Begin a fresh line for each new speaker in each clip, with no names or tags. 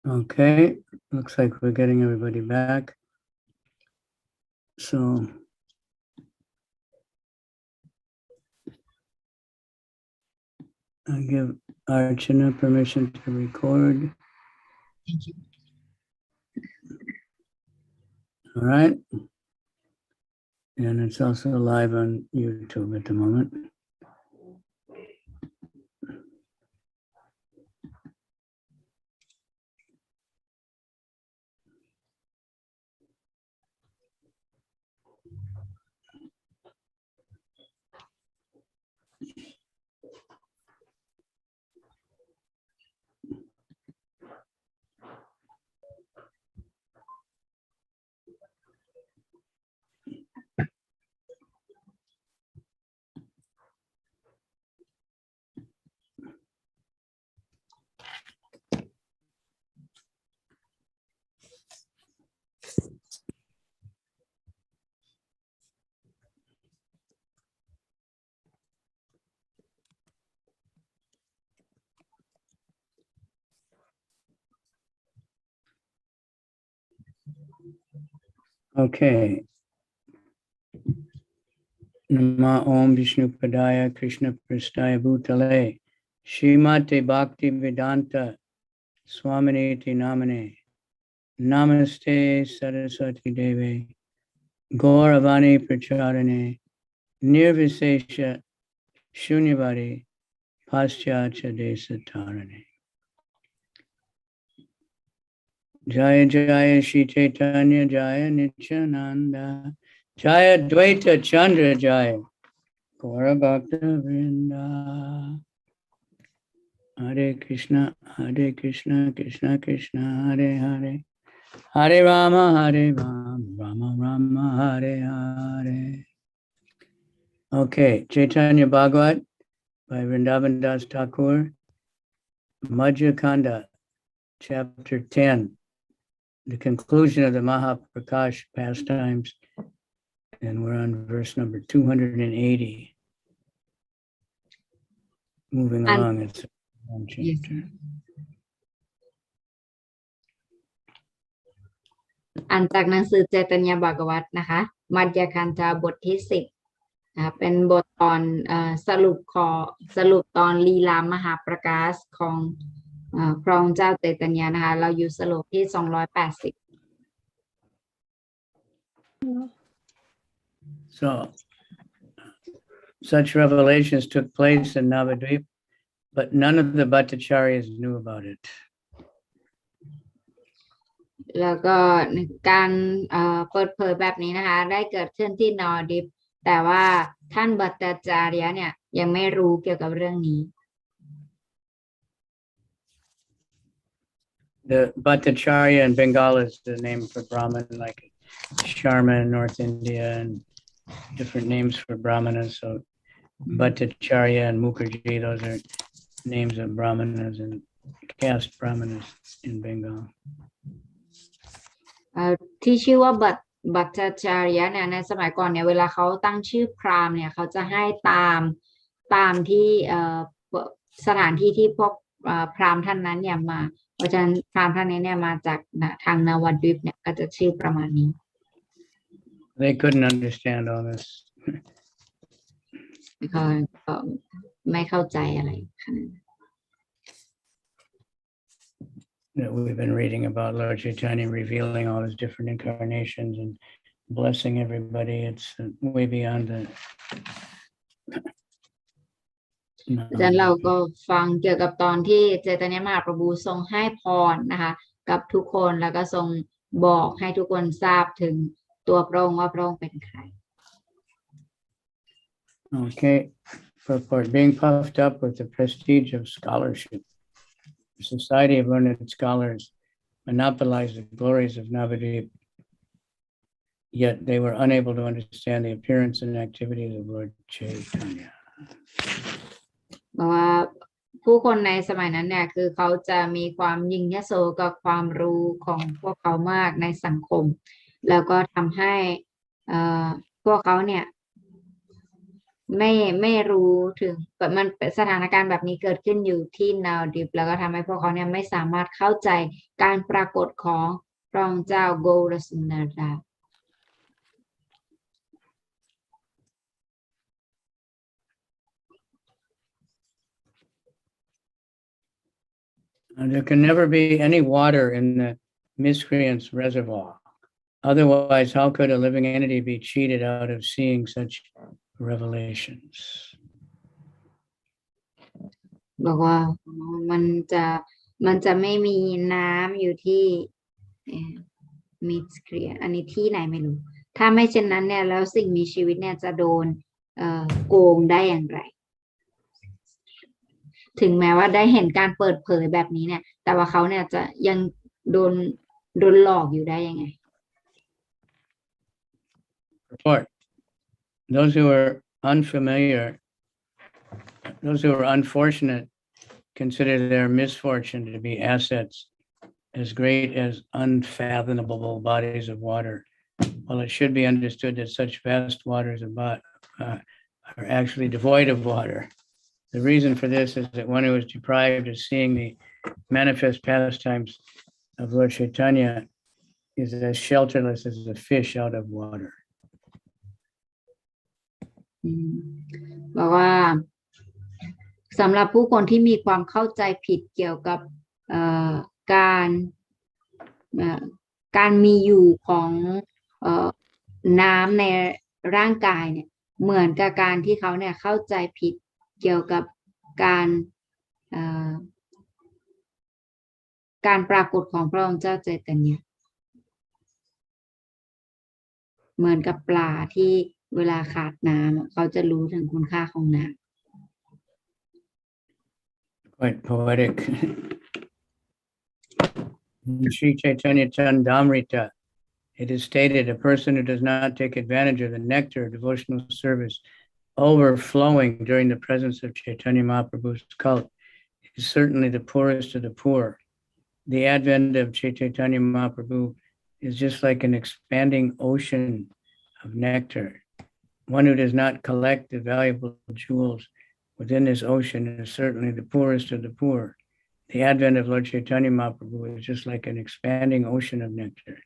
Okay, looks like we're getting everybody back. So I give Archana permission to record.
Thank you.
All right. And it's also live on YouTube at the moment. Okay. Nama Om Vishnu Padaya Krishna Prastaya Bhutale Srimate Bhakti Vedanta Swaminiti Namane Namaste Saraswati Deve Gauravani Pracharane Nirvisesha Shunyavadi Paschatya Desatarane Jaya Jaya Shri Chaitanya Jaya Nityananda Jaya Dvaita Chandra Jaya Gaura Bhakta Vrinda Hare Krishna Krishna Krishna Hare Hare Hare Rama Rama Rama Hare Hare. Okay, Chaitanya Bhagavat by Vrindavan Das Thakur, Madhya Kanda, chapter 10, the conclusion of the Mahaprakash pastimes, and we're on verse number 280. Moving along, it's one chapter.
อ่านจากหนังสือเจตญาบากวัตนะคะมัดยคันธาบทที่10เป็นบทตอนสรุปตอนลีลามหาประกาศของพระองค์เจ้าเจตญานะคะเราอยู่สรุปที่280
So, such revelations took place in Navadvip, but none of the Bhattacharyas knew about it.
แล้วก็การเปิดเผยแบบนี้นะคะได้เกิดขึ้นที่นอร์ดิฟแต่ว่าท่านบัตตาจาริยะเนี่ยยังไม่รู้เกี่ยวกับเรื่องนี้
The Bhattacharya in Bengal is the name for Brahman, like Sharma in North India, and different names for Brahmanas. So Bhattacharya and Mukherjee, those are names of Brahmanas and caste Brahmanas in Bengal.
ที่ชื่อว่าบัตตาจาริยะเนี่ยในสมัยก่อนเนี่ยเวลาเขาตั้งชื่อพราหมณ์เนี่ยเขาจะให้ตามที่สถานที่ที่พวกพราหมณ์ท่านนั้นเนี่ยมาเพราะฉะนั้นพราหมณ์ท่านนี้เนี่ยมาจากทางนวดวิปเนี่ยก็จะชื่อประมาณนี้
They couldn't understand all this.
เขาไม่เข้าใจอะไรขนาดนั้น
That we've been reading about Lord Chaitanya revealing all his different incarnations and blessing everybody. It's way beyond the.
อาจารย์เราก็ฟังเกี่ยวกับตอนที่เจตญามหาประภูทรงให้พรนะคะกับทุกคนแล้วก็ทรงบอกให้ทุกคนทราบถึงตัวพระองค์ว่าพระองค์เป็นใคร
Okay, purport: being puffed up with the prestige of scholarship, the society of learned scholars monopolized the glories of Navadvip, yet they were unable to understand the appearance and activities of Lord Chaitanya.
เพราะว่าผู้คนในสมัยนั้นเนี่ยคือเขาจะมีความยิ่งยโสกับความรู้ของพวกเขามากในสังคมแล้วก็ทำให้พวกเขาเนี่ย ไม่รู้ถึงแบบมันเป็นสถานการณ์แบบนี้เกิดขึ้นอยู่ที่นาดิบแล้วก็ทำให้พวกเขาเนี่ยไม่สามารถเข้าใจการปรากฏของพระองค์เจ้าโกรสุนดาได้
And there can never be any water in the miscreant's reservoir. Otherwise, how could a living entity be cheated out of seeing such revelations?
บอกว่ามันจะมันจะไม่มีน้ำอยู่ที่มิสเคลียอันนี้ที่ไหนไม่รู้ ถ้าไม่เช่นนั้นเนี่ยแล้วสิ่งมีชีวิตเนี่ยจะโดนโกงได้อย่างไร ถึงแม้ว่าได้เห็นการเปิดเผยแบบนี้เนี่ย แต่ว่าเขาเนี่ยจะยังโดนหลอกอยู่ได้ยังไง
Report. Those who are unfamiliar, those who are unfortunate, consider their misfortune to be assets as great as unfathomable bodies of water. While it should be understood that such vast waters are actually devoid of water. The reason for this is that one who is deprived of seeing the manifest pastimes of Lord Chaitanya is as shelterless as a fish out of water.
บอกว่าสำหรับผู้คนที่มีความเข้าใจผิดเกี่ยวกับการมีอยู่ของน้ำในร่างกายเนี่ยเหมือนกับการที่เขาเนี่ยเข้าใจผิดเกี่ยวกับการปรากฏของพระองค์เจ้าใจตรัญเหมือนกับปลาที่เวลาขาดน้ำเขาจะรู้ถึงคุณค่าของน้ำ
Quite poetic. In Sri Chaitanya Chandamrita, it is stated a person who does not take advantage of the nectar of devotional service overflowing during the presence of Chaitanya Mahaprabhu's cult is certainly the poorest of the poor. The advent of Chaitanya Mahaprabhu is just like an expanding ocean of nectar. One who does not collect the valuable jewels within this ocean is certainly the poorest of the poor. The advent of Lord Chaitanya Mahaprabhu is just like an expanding ocean of nectar.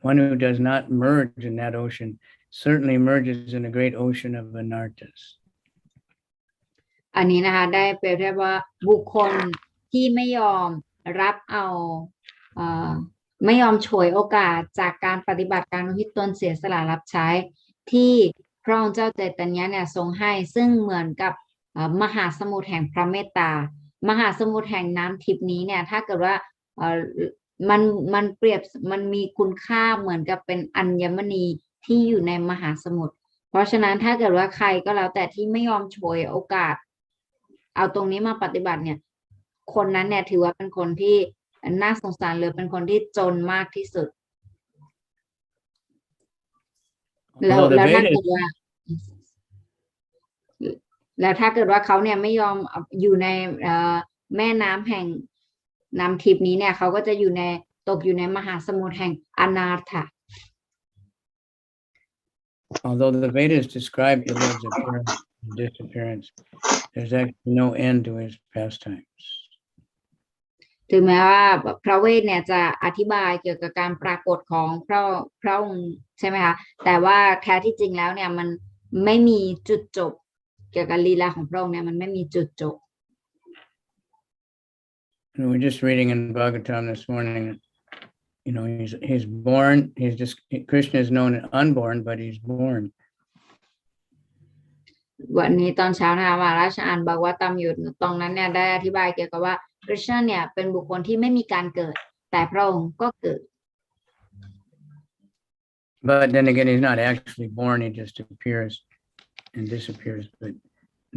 One who does not merge in that ocean certainly merges in a great ocean of anarthas.
อันนี้นะคะได้เปรียบเทียบว่าบุคคลที่ไม่ยอมรับเอาไม่ยอมฉวยโอกาสจากการปฏิบัติการอุทิศตนเสียสละรับใช้ที่พระองค์เจ้าใจตรัญเนี่ยทรงให้ซึ่งเหมือนกับมหาสมุทรแห่งพระเมตตามหาสมุทรแห่งน้ำทิพย์นี้เนี่ยถ้าเกิดว่ามันเปรียบมันมีคุณค่าเหมือนกับเป็นอัญมณีที่อยู่ในมหาสมุทรเพราะฉะนั้นถ้าเกิดว่าใครก็แล้วแต่ที่ไม่ยอมฉวยโอกาสเอาตรงนี้มาปฏิบัติเนี่ยคนนั้นเนี่ยถือว่าเป็นคนที่น่าสงสารหรือเป็นคนที่จนมากที่สุดแล้วถ้าเกิดว่าเขาเนี่ยไม่ยอมอยู่ในแม่น้ำแห่งน้ำทิพย์นี้เนี่ยเขาก็จะตกอยู่ในมหาสมุทรแห่งอนาถะ
Although the Vedas describe the Lord's appearance and disappearance, there's actually no end to his pastimes.
ถึงแม้ว่าพระเวทเนี่ยจะอธิบายเกี่ยวกับการปรากฏของพระองค์ใช่ไหมคะแต่ว่าแท้ที่จริงแล้วเนี่ยมันไม่มีจุดจบเกี่ยวกับลีลาของพระองค์เนี่ยมันไม่มีจุดจบ
We're just reading in Bhagavatam this morning. You know, he's born. Krishna is known as unborn, but he's born.
วันนี้ตอนเช้านะคะว่าราชอ่านบอกว่าตามอยู่ตรงนั้นเนี่ยได้อธิบายเกี่ยวกับว่าคริสต์เนี่ยเป็นบุคคลที่ไม่มีการเกิดแต่พระองค์ก็เกิด
But then again, he's not actually born. He just appears and disappears. But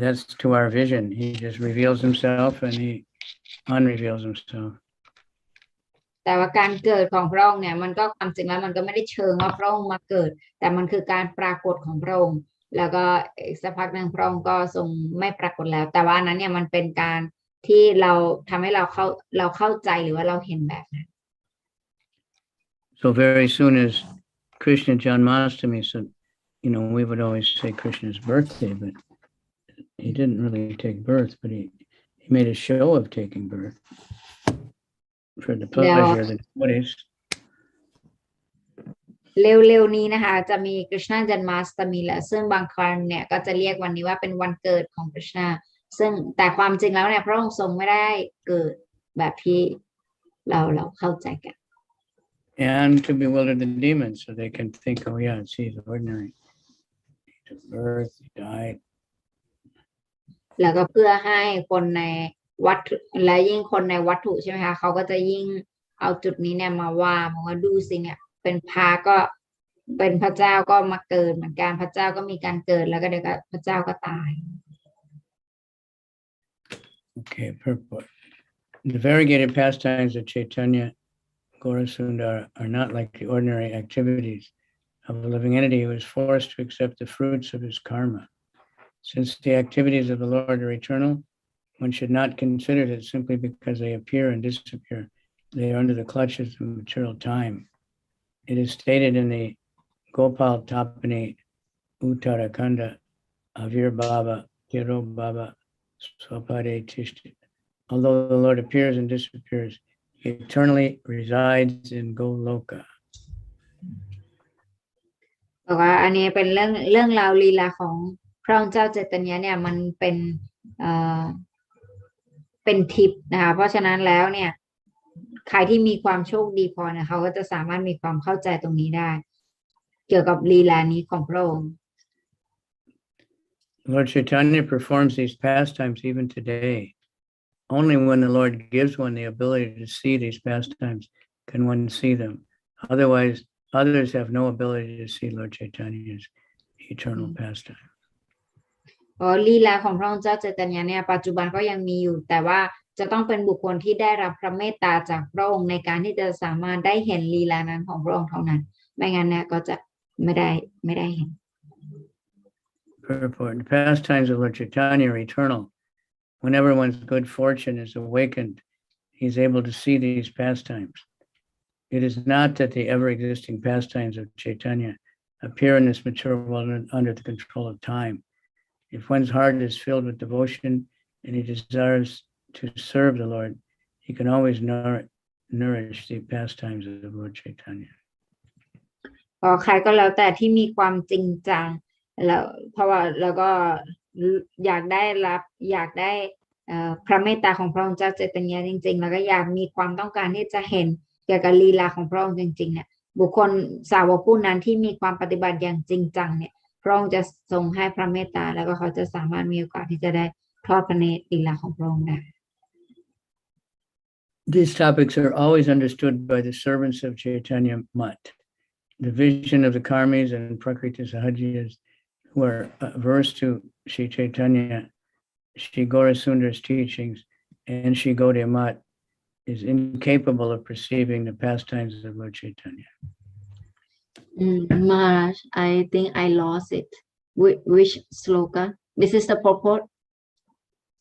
that's to our vision. He just reveals himself and he unreveals himself.
แต่ว่าการเกิดของพระองค์เนี่ยมันก็ความจริงแล้วมันก็ไม่ได้เชิงว่าพระองค์มาเกิดแต่มันคือการปรากฏของพระองค์แล้วก็อีกสักพักหนึ่งพระองค์ก็ทรงไม่ปรากฏแล้วแต่ว่านั้นเนี่ยมันเป็นการที่เราทำให้เราเข้าใจหรือว่าเราเห็นแบบนั้น
So very soon as Krishna Janmashtami, so we would always say Krishna's birthday, but he didn't really take birth, but he made a show of taking birth for the pleasure of the devotees.
เร็วๆนี้นะคะจะมีกฤษณาจันมาสตมีแหละซึ่งบางครั้งเนี่ยก็จะเรียกวันนี้ว่าเป็นวันเกิดของกฤษณาซึ่งแต่ความจริงแล้วเนี่ยพระองค์ทรงไม่ได้เกิดแบบที่เราเข้าใจกัน
And to bewilder the demons so they can think, oh yeah, he's ordinary. He took birth, he died.
แล้วก็เพื่อให้คนในวัตถุและยิ่งคนในวัตถุใช่ไหมคะเขาก็จะยิ่งเอาจุดนี้เนี่ยมาว่าดูสิเนี่ยเป็นพระก็เป็นพระเจ้าก็มาเกิดเหมือนกันพระเจ้าก็มีการเกิดแล้วก็เดี๋ยวก็พระเจ้าก็ตาย
Okay, purport. The variegated pastimes of Chaitanya Gaurasundara are not like the ordinary activities of a living entity who is forced to accept the fruits of his karma. Since the activities of the Lord are eternal, one should not consider that simply because they appear and disappear, they are under the clutches of material time. It is stated in the Gopal Tapani Uttarakanda Avir Baba Kiro Baba Swapade Tishti. Although the Lord appears and disappears, he eternally resides in Goloka.
บอกว่าอันนี้เป็นเรื่องราวลีลาของพระองค์เจ้าเจตญะเนี่ยมันเป็นทิพย์นะคะเพราะฉะนั้นแล้วเนี่ยใครที่มีความโชคดีพอเนี่ยเขาก็จะสามารถมีความเข้าใจตรงนี้ได้เกี่ยวกับลีลานี้ของพระองค์
Lord Chaitanya performs these pastimes even today. Only when the Lord gives one the ability to see these pastimes can one see them. Otherwise, others have no ability to see Lord Chaitanya's eternal pastime.
ลีลาของพระองค์เจ้าเจตญะเนี่ยปัจจุบันก็ยังมีอยู่แต่ว่าจะต้องเป็นบุคคลที่ได้รับพระเมตตาจากพระองค์ในการที่จะสามารถได้เห็นลีลานั้นของพระองค์เท่านั้นไม่งั้นเนี่ยก็จะไม่ได้เห็น
Purport. The pastimes of Lord Chaitanya are eternal. Whenever one's good fortune is awakened, he's able to see these pastimes. It is not that the ever-existing pastimes of Chaitanya appear in this material world under the control of time. If one's heart is filled with devotion and he desires to serve the Lord, he can always nourish the pastimes of Lord Chaitanya.
ใครก็แล้วแต่ที่มีความจริงจังแล้วเพราะว่าแล้วก็อยากได้พระเมตตาของพระองค์เจ้าเจตญะจริงๆแล้วก็อยากมีความต้องการที่จะเห็นเกี่ยวกับลีลาของพระองค์จริงๆเนี่ยบุคคลสาวกผู้นั้นที่มีความปฏิบัติอย่างจริงจังเนี่ยพระองค์จะทรงให้พระเมตตาแล้วก็เขาจะสามารถมีโอกาสที่จะได้ทอดพระเนตรลีลาของพระองค์ได้
These topics are always understood by the servants of Chaitanya Mat. The vision of the karmis and prakriti sahajiyas who are averse to Sri Chaitanya, Sri Gaurasundara's teachings, and Sri Gaudiya Mat is incapable of perceiving the pastimes of Lord Chaitanya.
Maharaj, I think I lost it. Which sloka? This is the purport?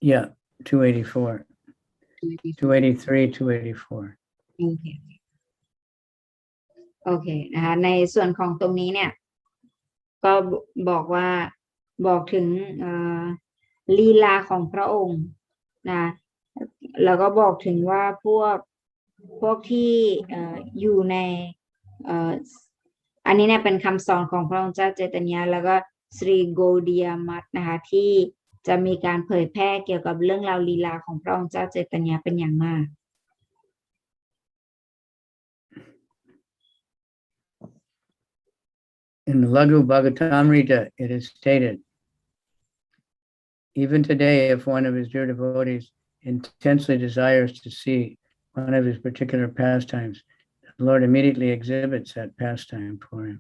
Yeah, 284. 283, 284.
Okay. โอเคนะคะในส่วนของตรงนี้เนี่ยก็บอกถึงลีลาของพระองค์นะแล้วก็บอกถึงว่าพวกที่อยู่ในอันนี้เนี่ยเป็นคำสอนของพระองค์เจ้าเจตญะแล้วก็สรีโกเดียมัตนะคะที่จะมีการเผยแพร่เกี่ยวกับเรื่องราวลีลาของพระองค์เจ้าเจตญะเป็นอย่างมาก
In the Laghu Bhagavatamrita, it is stated, even today, if one of his dear devotees intensely desires to see one of his particular pastimes, the Lord immediately exhibits that pastime for him.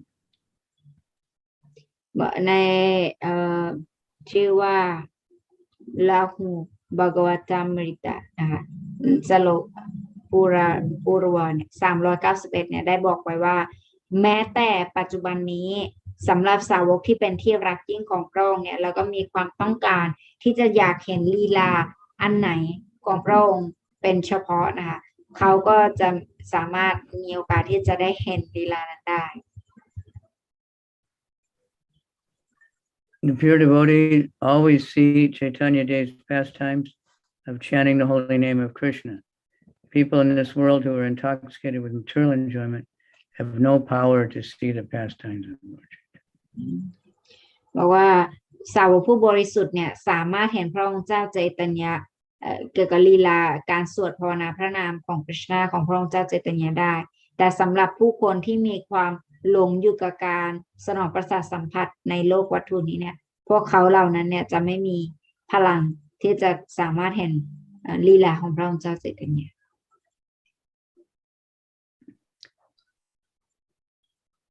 ในชื่อว่าลาหูบากวตามริตะนะคะสโลกปูรวาเนี่ย391เนี่ยได้บอกไว้ว่าแม้แต่ปัจจุบันนี้สำหรับสาวกที่เป็นที่รักยิ่งของพระองค์เนี่ยแล้วก็มีความต้องการที่จะอยากเห็นลีลาอันไหนของพระองค์เป็นเฉพาะนะคะเขาก็จะสามารถมีโอกาสที่จะได้เห็นลีลานั้นได้
The pure devotee always see Chaitanya Dev's pastimes of chanting the holy name of Krishna. People in this world who are intoxicated with material enjoyment have no power to see the pastimes of the Lord.
บอกว่าสาวกผู้บริสุทธิ์เนี่ยสามารถเห็นพระองค์เจ้าใจตัญญะเกี่ยวกับลีลาการสวดภาวนาพระนามของกฤษณาของพระองค์เจ้าใจตัญญะได้แต่สำหรับผู้คนที่มีความหลงอยู่กับการสนองประสาทสัมผัสในโลกวัตถุนี้เนี่ยพวกเขาเหล่านั้นเนี่ยจะไม่มีพลังที่จะสามารถเห็นลีลาของพระองค์เจ้าใจตัญญะ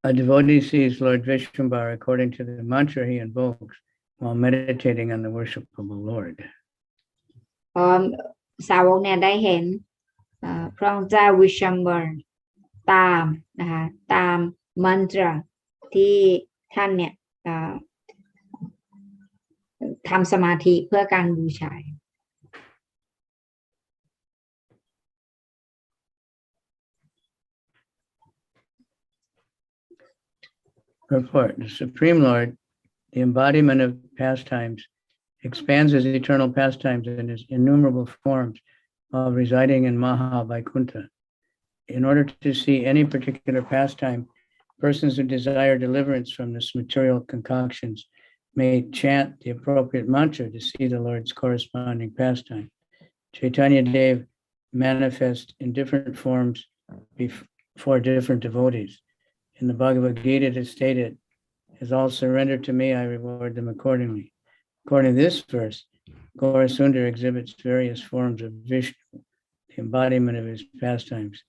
A devotee sees Lord Vishwambar according to the mantra he invokes while meditating on the worshipable Lord.
สาวกเนี่ยได้เห็นพระองค์เจ้าวิชัมเบอร์ตามนะคะตามมันตราที่ท่านเนี่ยทำสมาธิเพื่อการบูชา
Report. The Supreme Lord, the embodiment of pastimes, expands his eternal pastimes in his innumerable forms while residing in Maha Vaikuntha. In order to see any particular pastime, persons who desire deliverance from this material concoctions may chant the appropriate mantra to see the Lord's corresponding pastime. Chaitanya Dev manifests in different forms before different devotees. In the Bhagavad Gita, it is stated, as all surrender to me, I reward them accordingly. According to this verse, Gaurasundar exhibits various forms of Vishnu, the embodiment of his pastimes,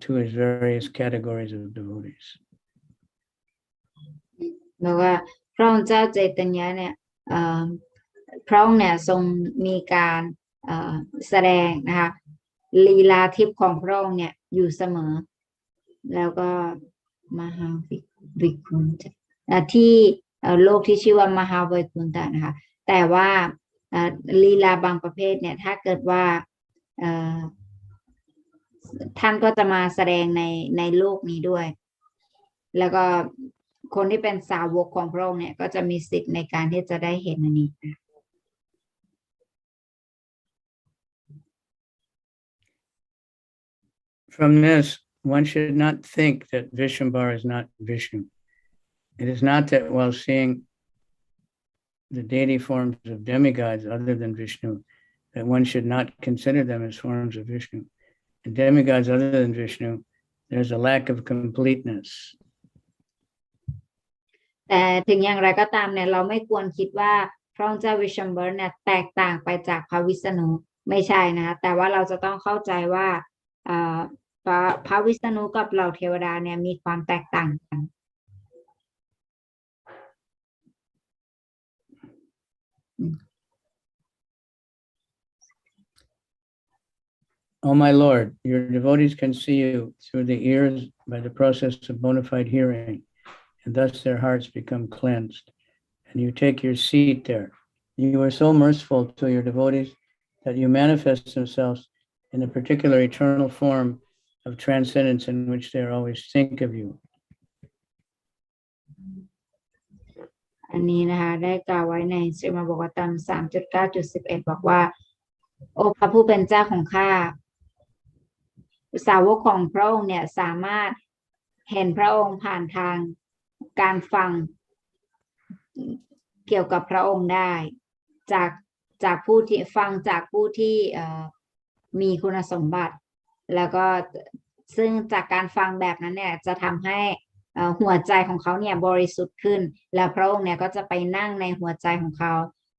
to his various categories of devotees.
บอกว่าพระองค์เจ้าใจตัญญะเนี่ยพระองค์เนี่ยทรงมีการแสดงนะคะลีลาทิพย์ของพระองค์เนี่ยอยู่เสมอแล้วก็มหาวิคุณที่โลกที่ชื่อว่ามหาวิคุณตะนะคะแต่ว่าลีลาบางประเภทเนี่ยถ้าเกิดว่าท่านก็จะมาแสดงในโลกนี้ด้วยแล้วก็คนที่เป็นสาวกของพระองค์เนี่ยก็จะมีสิทธิ์ในการที่จะได้เห็นอันนี้
From this, one should not think that Vishwambar is not Vishnu. It is not that while seeing the deity forms of demigods other than Vishnu, that one should not consider them as forms of Vishnu. In demigods other than Vishnu, there's a lack of completeness.
แต่ถึงอย่างไรก็ตามเนี่ยเราไม่ควรคิดว่าพระองค์เจ้าวิชัมเบอร์เนี่ยแตกต่างไปจากพระวิษณุไม่ใช่นะคะแต่ว่าเราจะต้องเข้าใจว่าพระวิษณุกับเหล่าเทวดาเนี่ยมีความแตกต่างกัน
Oh my Lord, your devotees can see you through the ears by the process of bona fide hearing, and thus their hearts become cleansed, and you take your seat there. You are so merciful to your devotees that you manifest themselves in a particular eternal form of transcendence in which they always think of you.
อันนี้นะคะได้กล่าวไว้ในสรีมบกตัม 3.9.11 บอกว่าโอ้พระผู้เป็นเจ้าของข้าสาวกของพระองค์เนี่ยสามารถเห็นพระองค์ผ่านทางการฟังเกี่ยวกับพระองค์ได้จากผู้ที่ฟังจากผู้ที่มีคุณสมบัติแล้วก็ซึ่งจากการฟังแบบนั้นเนี่ยจะทำให้หัวใจของเขาเนี่ยบริสุทธิ์ขึ้นแล้วพระองค์เนี่ยก็จะไปนั่งในหัวใจของเขา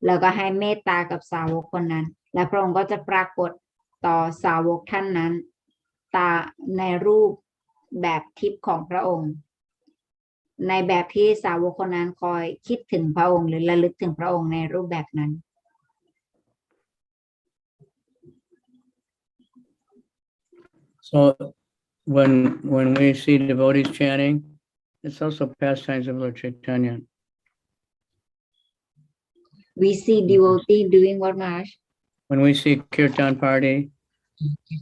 แล้วก็ให้เมตตากับสาวกคนนั้นและพระองค์ก็จะปรากฏต่อสาวกท่านนั้นในรูปแบบทิพย์ของพระองค์ในแบบที่สาวกคนนั้นคอยคิดถึงพระองค์หรือระลึกถึงพระองค์ในรูปแบบนั้น
So when we see devotees chanting, it's also pastimes of Lord Chaitanya.
We see devotee doing what, Maharaj?
When we see kirtan party,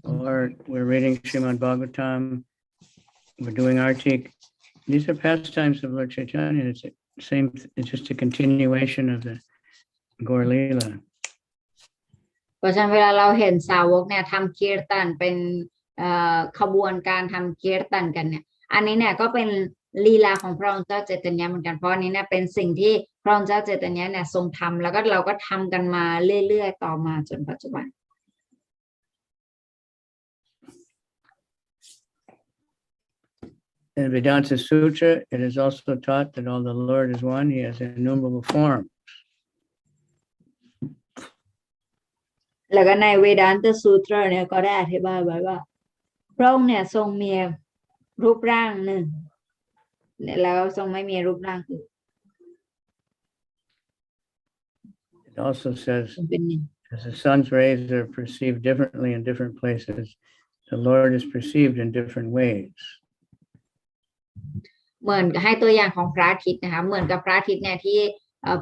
or we're reading Srimad Bhagavatam, we're doing artik, these are pastimes of Lord Chaitanya. same, it's just a continuation of the Gaur Leela.
เพราะฉะนั้นเวลาเราเห็นสาวกเนี่ยทำเกียรตันเป็นขบวนการทำเกียรตันกันเนี่ยอันนี้เนี่ยก็เป็นลีลาของพระองค์เจ้าเจตญะเหมือนกันเพราะอันนี้เนี่ยเป็นสิ่งที่พระองค์เจ้าเจตญะเนี่ยทรงทำแล้วก็เราก็ทำกันมาเรื่อยๆต่อมาจนปัจจุบัน
In Vedanta Sutra, it is also taught that although the Lord is one, he has innumerable forms.
แล้วก็ในเวดานตสูตรเนี่ยก็ได้อธิบายไว้ว่าพระองค์เนี่ยทรงมีรูปร่างหนึ่งแล้วทรงไม่มีรูปร่างอื่น
It also says,
เป็นหนึ่ง
as the sun's rays are perceived differently in different places, the Lord is perceived in different ways.
เหมือนให้ตัวอย่างของพระอาทิตย์นะคะเหมือนกับพระอาทิตย์เนี่ยที่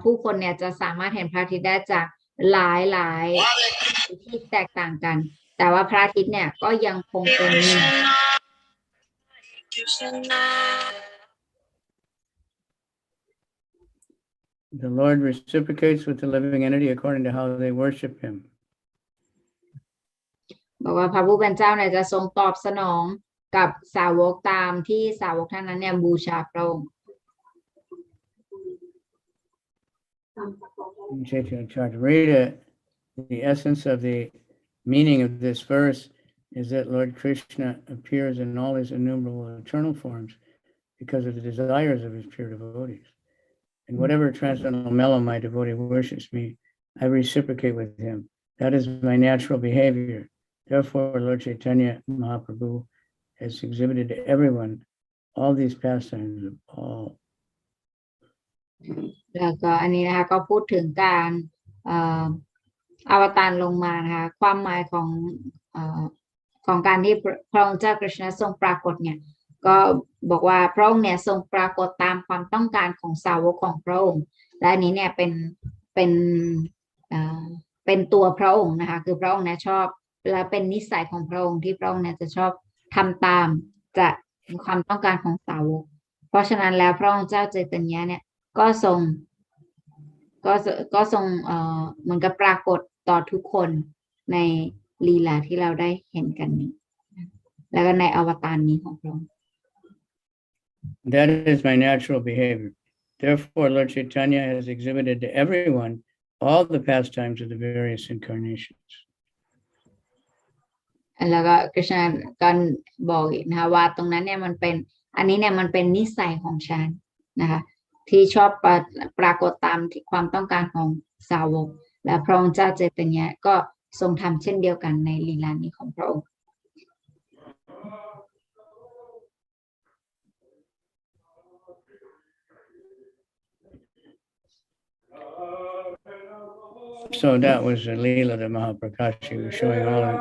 ผู้คนเนี่ยจะสามารถเห็นพระอาทิตย์ได้จากหลายที่แตกต่างกันแต่ว่าพระอาทิตย์เนี่ยก็ยังคงเป็นหนึ่ง
The Lord reciprocates with the living entity according to how they worship him.
บอกว่าพระผู้เป็นเจ้าเนี่ยจะทรงตอบสนองกับสาวกตามที่สาวกท่านนั้นเนี่ยบูชาพระองค์
Chaitanya, the essence of the meaning of this verse is that Lord Krishna appears in all his innumerable eternal forms because of the desires of his pure devotees. In whatever transcendental mellow my devotee worships me, I reciprocate with him. That is my natural behavior. Therefore, Lord Chaitanya Mahaprabhu has exhibited to everyone all these pastimes of all.
แล้วก็อันนี้นะคะก็พูดถึงการอวตารลงมานะคะความหมายของการที่พระองค์เจ้ากฤษณะทรงปรากฏเนี่ยก็บอกว่าพระองค์เนี่ยทรงปรากฏตามความต้องการของสาวกของพระองค์และอันนี้เนี่ยเป็นตัวพระองค์นะคะคือพระองค์เนี่ยชอบและเป็นนิสัยของพระองค์ที่พระองค์เนี่ยจะชอบทำตามจะความต้องการของสาวกเพราะฉะนั้นแล้วพระองค์เจ้าเจตญะเนี่ยก็ทรงเหมือนกับปรากฏต่อทุกคนในลีลาที่เราได้เห็นกันนี้แล้วก็ในอวตารนี้ของพระองค์
That is my natural behavior. Therefore, Lord Chaitanya has exhibited to everyone all the pastimes of the various incarnations.
แล้วก็กฤษณะก็บอกอีกนะคะว่าตรงนั้นเนี่ยมันเป็นอันนี้เนี่ยมันเป็นนิสัยของฉันนะคะที่ชอบปรากฏตามที่ความต้องการของสาวกและพระองค์เจ้าเจตญะก็ทรงทำเช่นเดียวกันในลีลานี้ของพระองค์
So that was the Leela that Mahaprakash was showing all the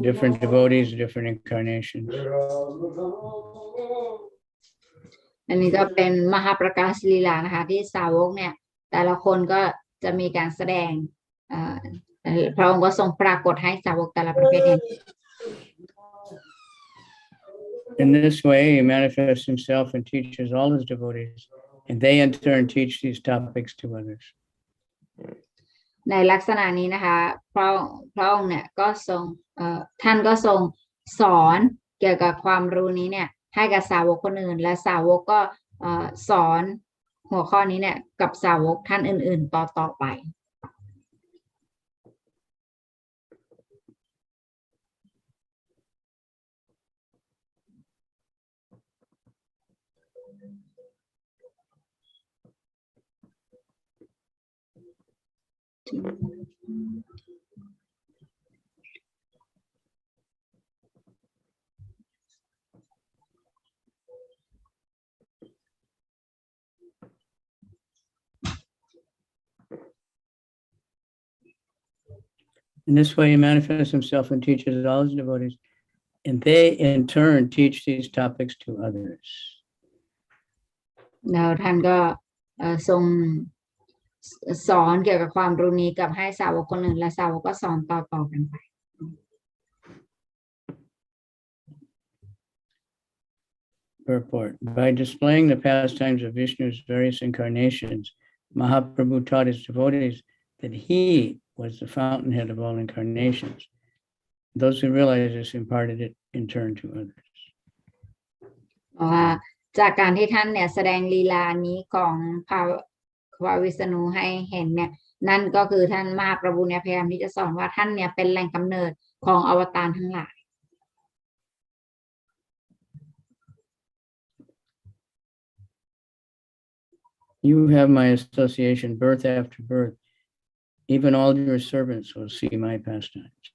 different devotees, different incarnations.
อันนี้ก็เป็นมหาประกาศลีลานะคะที่สาวกเนี่ยแต่ละคนก็จะมีการแสดงพระองค์ก็ทรงปรากฏให้สาวกแต่ละประเภทเนี่ย
In this way, he manifests himself and teaches all his devotees, and they in turn teach these topics to others.
ในลักษณะนี้นะคะพระองค์เนี่ยก็ทรงท่านก็ทรงสอนเกี่ยวกับความรู้นี้เนี่ยให้กับสาวกคนอื่นและสาวกก็สอนหัวข้อนี้เนี่ยกับสาวกท่านอื่นๆต่อไป
In this way, he manifests himself and teaches all his devotees, and they in turn teach these topics to others.
แล้วท่านก็ทรงสอนเกี่ยวกับความรู้นี้กับให้สาวกคนอื่นและสาวกก็สอนต่อกันไป
Purport. By displaying the pastimes of Vishnu's various incarnations, Mahaprabhu taught his devotees that he was the fountainhead of all incarnations. Those who realized this imparted it in turn to others.
ว่าจากการที่ท่านเนี่ยแสดงลีลานี้ของพระวิษณุให้เห็นเนี่ยนั่นก็คือท่านมหาประบุเนี่ยพยายามที่จะสอนว่าท่านเนี่ยเป็นแหล่งกำเนิดของอวตารทั้งหลาย
You have my association birth after birth. Even all your servants will see my pastimes.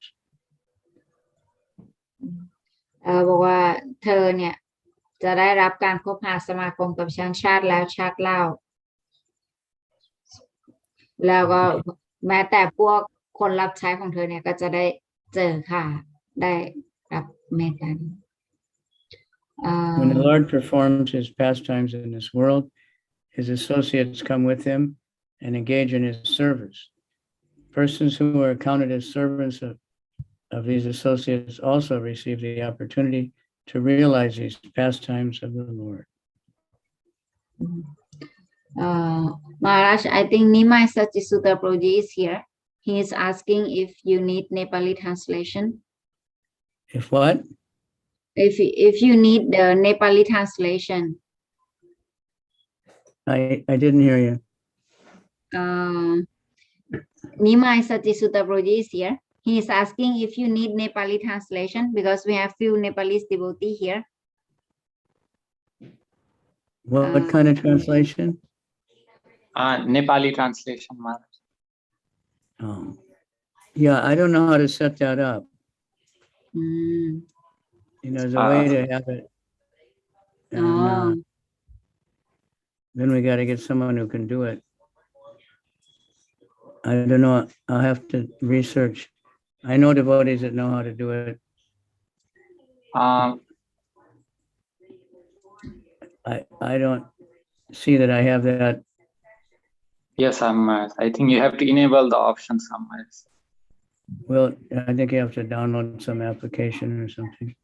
บอกว่าเธอเนี่ยจะได้รับการคบหาสมาคมกับฉันชาติแล้วชาติเล่าแล้วก็แม้แต่พวกคนรับใช้ของเธอเนี่ยก็จะได้เจอค่ะได้รับเมตตา
When the Lord performs his pastimes in this world, his associates come with him and engage in his service. Persons who are counted as servants of these associates also receive the opportunity to realize these pastimes of the Lord.
Maharaj, I think Nimai Satchisuta Prabhuji is here. He is asking if you need Nepali translation.
If what?
If you need the Nepali translation.
I didn't hear you.
Nimai Satchisuta Prabhuji is here. He is asking if you need Nepali translation because we have few Nepalese devotees here.
What kind of translation?
Nepali translation, Maharaj.
Oh, yeah, I don't know how to set that up. There's a way to have it. And, then we got to get someone who can do it. I don't know. I'll have to research. I know devotees that know how to do it. I don't see that I have that.
Yes, I think you have to enable the option somewhere.
Well, I think you have to download some application or something.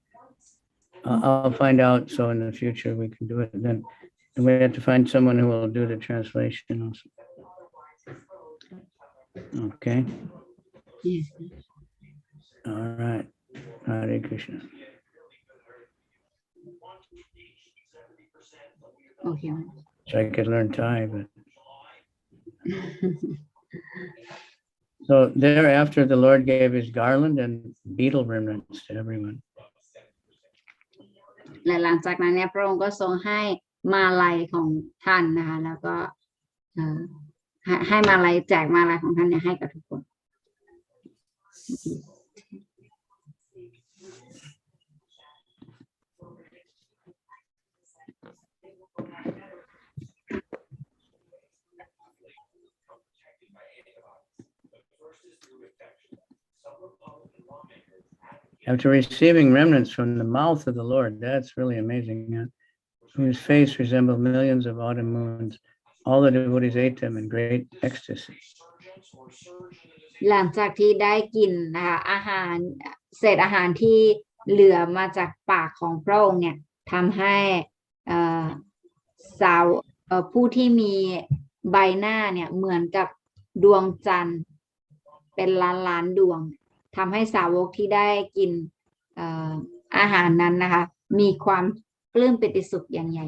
I'll find out so in the future we can do it. Then we have to find someone who will do the translation also. Okay.
Yes.
All right. Hare Krishna.
Okay.
So I could learn Thai, but so thereafter the Lord gave his garland and beetle remnants to everyone.
และหลังจากนั้นเนี่ยพระองค์ก็ทรงให้มาลัยของท่านนะคะแล้วก็ให้มาลัยแจกมาลัยของท่านเนี่ยให้กับทุกคน
After receiving remnants from the mouth of the Lord, that's really amazing, whose face resembled millions of autumn moons, all the devotees ate them in great ecstasy.
หลังจากที่ได้กินนะคะอาหารเศษอาหารที่เหลือมาจากปากของพระองค์เนี่ยทำให้สาวผู้ที่มีใบหน้าเนี่ยเหมือนกับดวงจันทร์เป็นล้านดวงทำให้สาวกที่ได้กินอาหารนั้นนะคะมีความปลื้มปิติสุขอย่างใหญ่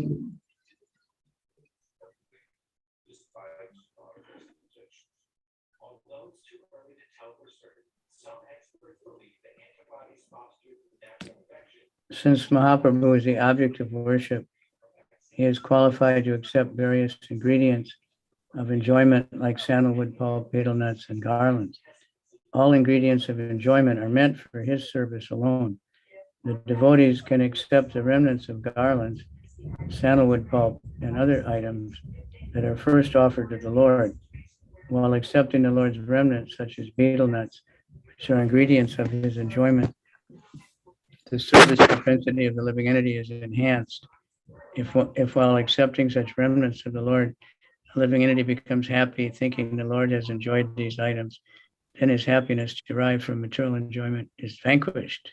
Since Mahaprabhu is the object of worship, he is qualified to accept various ingredients of enjoyment like sandalwood pulp, betel nuts, and garlands. All ingredients of enjoyment are meant for his service alone. The devotees can accept the remnants of garlands, sandalwood pulp, and other items that are first offered to the Lord, while accepting the Lord's remnants, such as betel nuts, which are ingredients of his enjoyment. The service propensity of the living entity is enhanced. If while accepting such remnants of the Lord, the living entity becomes happy, thinking the Lord has enjoyed these items, then his happiness derived from material enjoyment is vanquished.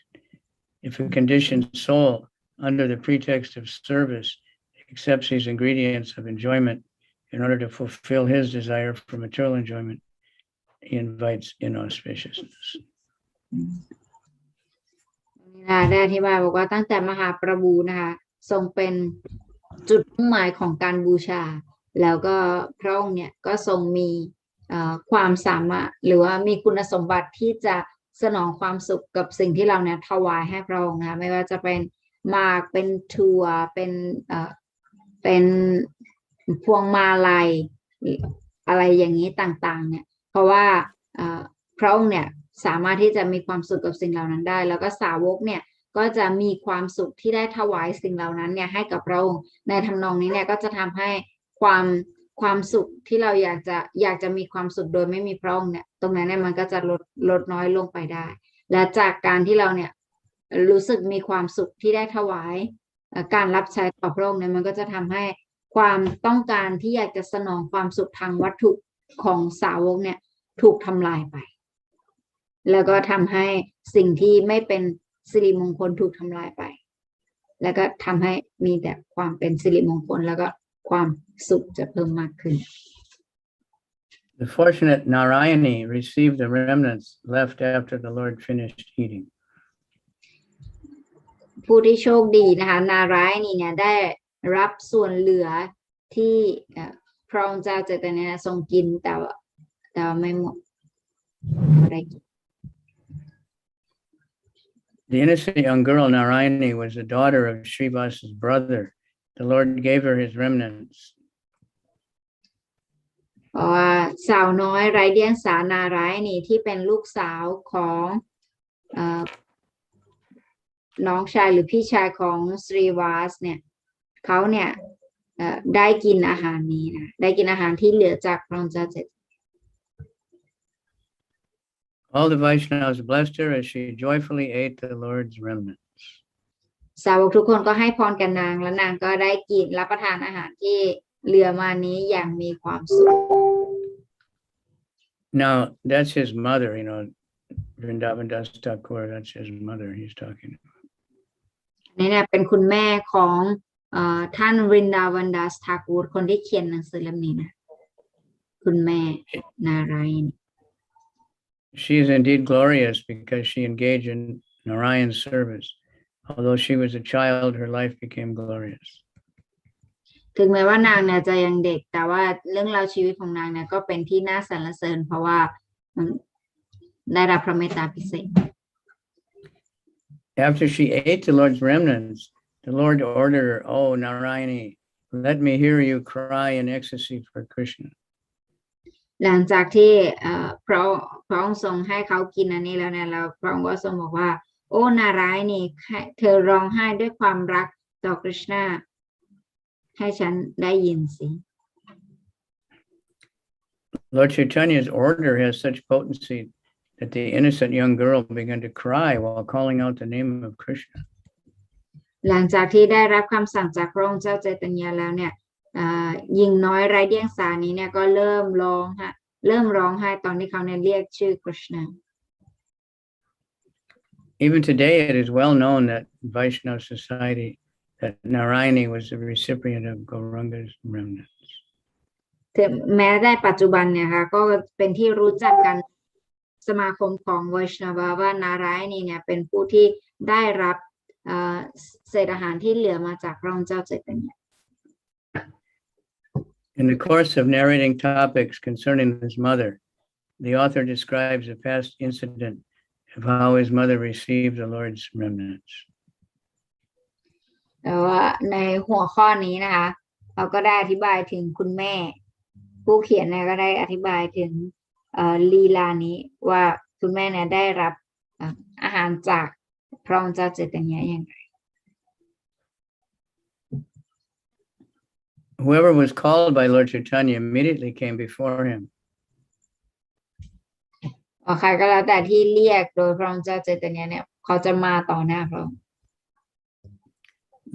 If a conditioned soul under the pretext of service, accepts these ingredients of enjoyment in order to fulfill his desire for material enjoyment, he invites inauspiciousness.
ได้อธิบายบอกว่าตั้งแต่มหาประบูนะคะทรงเป็นจุดมุ่งหมายของการบูชาแล้วก็พระองค์เนี่ยก็ทรงมีความสามารถหรือว่ามีคุณสมบัติที่จะสนองความสุขกับสิ่งที่เราเนี่ยถวายให้พระองค์นะคะไม่ว่าจะเป็นหมากเป็นถั่วเป็นพวงมาลัยอะไรอย่างนี้ต่างๆเนี่ยเพราะว่าพระองค์เนี่ยสามารถที่จะมีความสุขกับสิ่งเหล่านั้นได้แล้วก็สาวกเนี่ยก็จะมีความสุขที่ได้ถวายสิ่งเหล่านั้นเนี่ยให้กับพระองค์ในทำนองนี้เนี่ยก็จะทำให้ความสุขที่เราอยากจะมีความสุขโดยไม่มีพระองค์เนี่ยตรงนั้นเนี่ยมันก็จะลดน้อยลงไปได้และจากการที่เราเนี่ยรู้สึกมีความสุขที่ได้ถวายการรับใช้ต่อพระองค์เนี่ยมันก็จะทำให้ความต้องการที่อยากจะสนองความสุขทางวัตถุของสาวกเนี่ยถูกทำลายไปแล้วก็ทำให้สิ่งที่ไม่เป็นสิริมงคลถูกทำลายไปแล้วก็ทำให้มีแต่ความเป็นสิริมงคลแล้วก็ความสุขจะเพิ่มมากขึ้น
The fortunate Narayani received the remnants left after the Lord finished eating.
ผู้ที่โชคดีนะคะนารายณีเนี่ยได้รับส่วนเหลือที่พระองค์เจ้าเจตนาทรงกินแต่ไม่หมดอะไร
The innocent young girl Narayani was the daughter of Srivasa's brother. The Lord gave her his remnants.
เพราะว่าสาวน้อยไร้เดียงสานารายณีที่เป็นลูกสาวของน้องชายหรือพี่ชายของสรีวาสเนี่ยเขาเนี่ยได้กินอาหารนี้นะได้กินอาหารที่เหลือจากพระองค์เจ้าเจ็ด
All the Vaishnavas blessed her as she joyfully ate the Lord's remnants.
สาวกทุกคนก็ให้พรกันนางและนางก็ได้กินรับประทานอาหารที่เหลือมานี้อย่างมีความสุข
Now that's his mother, Vrindavan Das Thakur, that's his mother he's talking about.
นี่เนี่ยเป็นคุณแม่ของท่านวรินดาวันดัสทากูรคนที่เขียนหนังสือเล่มนี้นะคุณแม่นารายณ์
She is indeed glorious because she engaged in Narayan's service. Although she was a child, her life became glorious.
ถึงแม้ว่านางเนี่ยจะยังเด็กแต่ว่าเรื่องราวชีวิตของนางเนี่ยก็เป็นที่น่าสรรเสริญเพราะว่าได้รับพระเมตตาพิเศษ
After she ate the Lord's remnants, the Lord ordered her, "Oh Narayani, let me hear you cry in ecstasy for Krishna."
หลังจากที่พระองค์ทรงให้เขากินอันนี้แล้วเนี่ยแล้วพระองค์ก็ทรงบอกว่าโอ้นารายณ์นี่เธอร้องไห้ด้วยความรักต่อคริชนาให้ฉันได้ยินสิ
Lord Chaitanya's order has such potency that the innocent young girl began to cry while calling out the name of Krishna.
หลังจากที่ได้รับคำสั่งจากพระองค์เจ้าใจตัญญาแล้วเนี่ยหญิงน้อยไร้เดียงสานี้เนี่ยก็เริ่มร้องไห้ตอนที่เขาเนี่ยเรียกชื่อคริชนา
Even today, it is well known that in Vaishnava society that Narayani was the recipient of Gauranga's remnants.
แม้ได้ปัจจุบันเนี่ยค่ะก็เป็นที่รู้จักกันสมาคมของไวชนาวาว่านารายณีเนี่ยเป็นผู้ที่ได้รับเศษอาหารที่เหลือมาจากพระองค์เจ้าใจตัญญา
In the course of narrating topics concerning his mother, the author describes a past incident of how his mother received the Lord's remnants.
แต่ว่าในหัวข้อนี้นะคะเราก็ได้อธิบายถึงคุณแม่ผู้เขียนเนี่ยก็ได้อธิบายถึงลีลานี้ว่าคุณแม่เนี่ยได้รับอาหารจากพระองค์เจ้าใจตัญญาอย่างไร
Whoever was called by Lord Chaitanya immediately came before him.
ใครก็แล้วแต่ที่เรียกโดยพระองค์เจ้าใจตัญญาเนี่ยเขาจะมาต่อหน้าพระองค์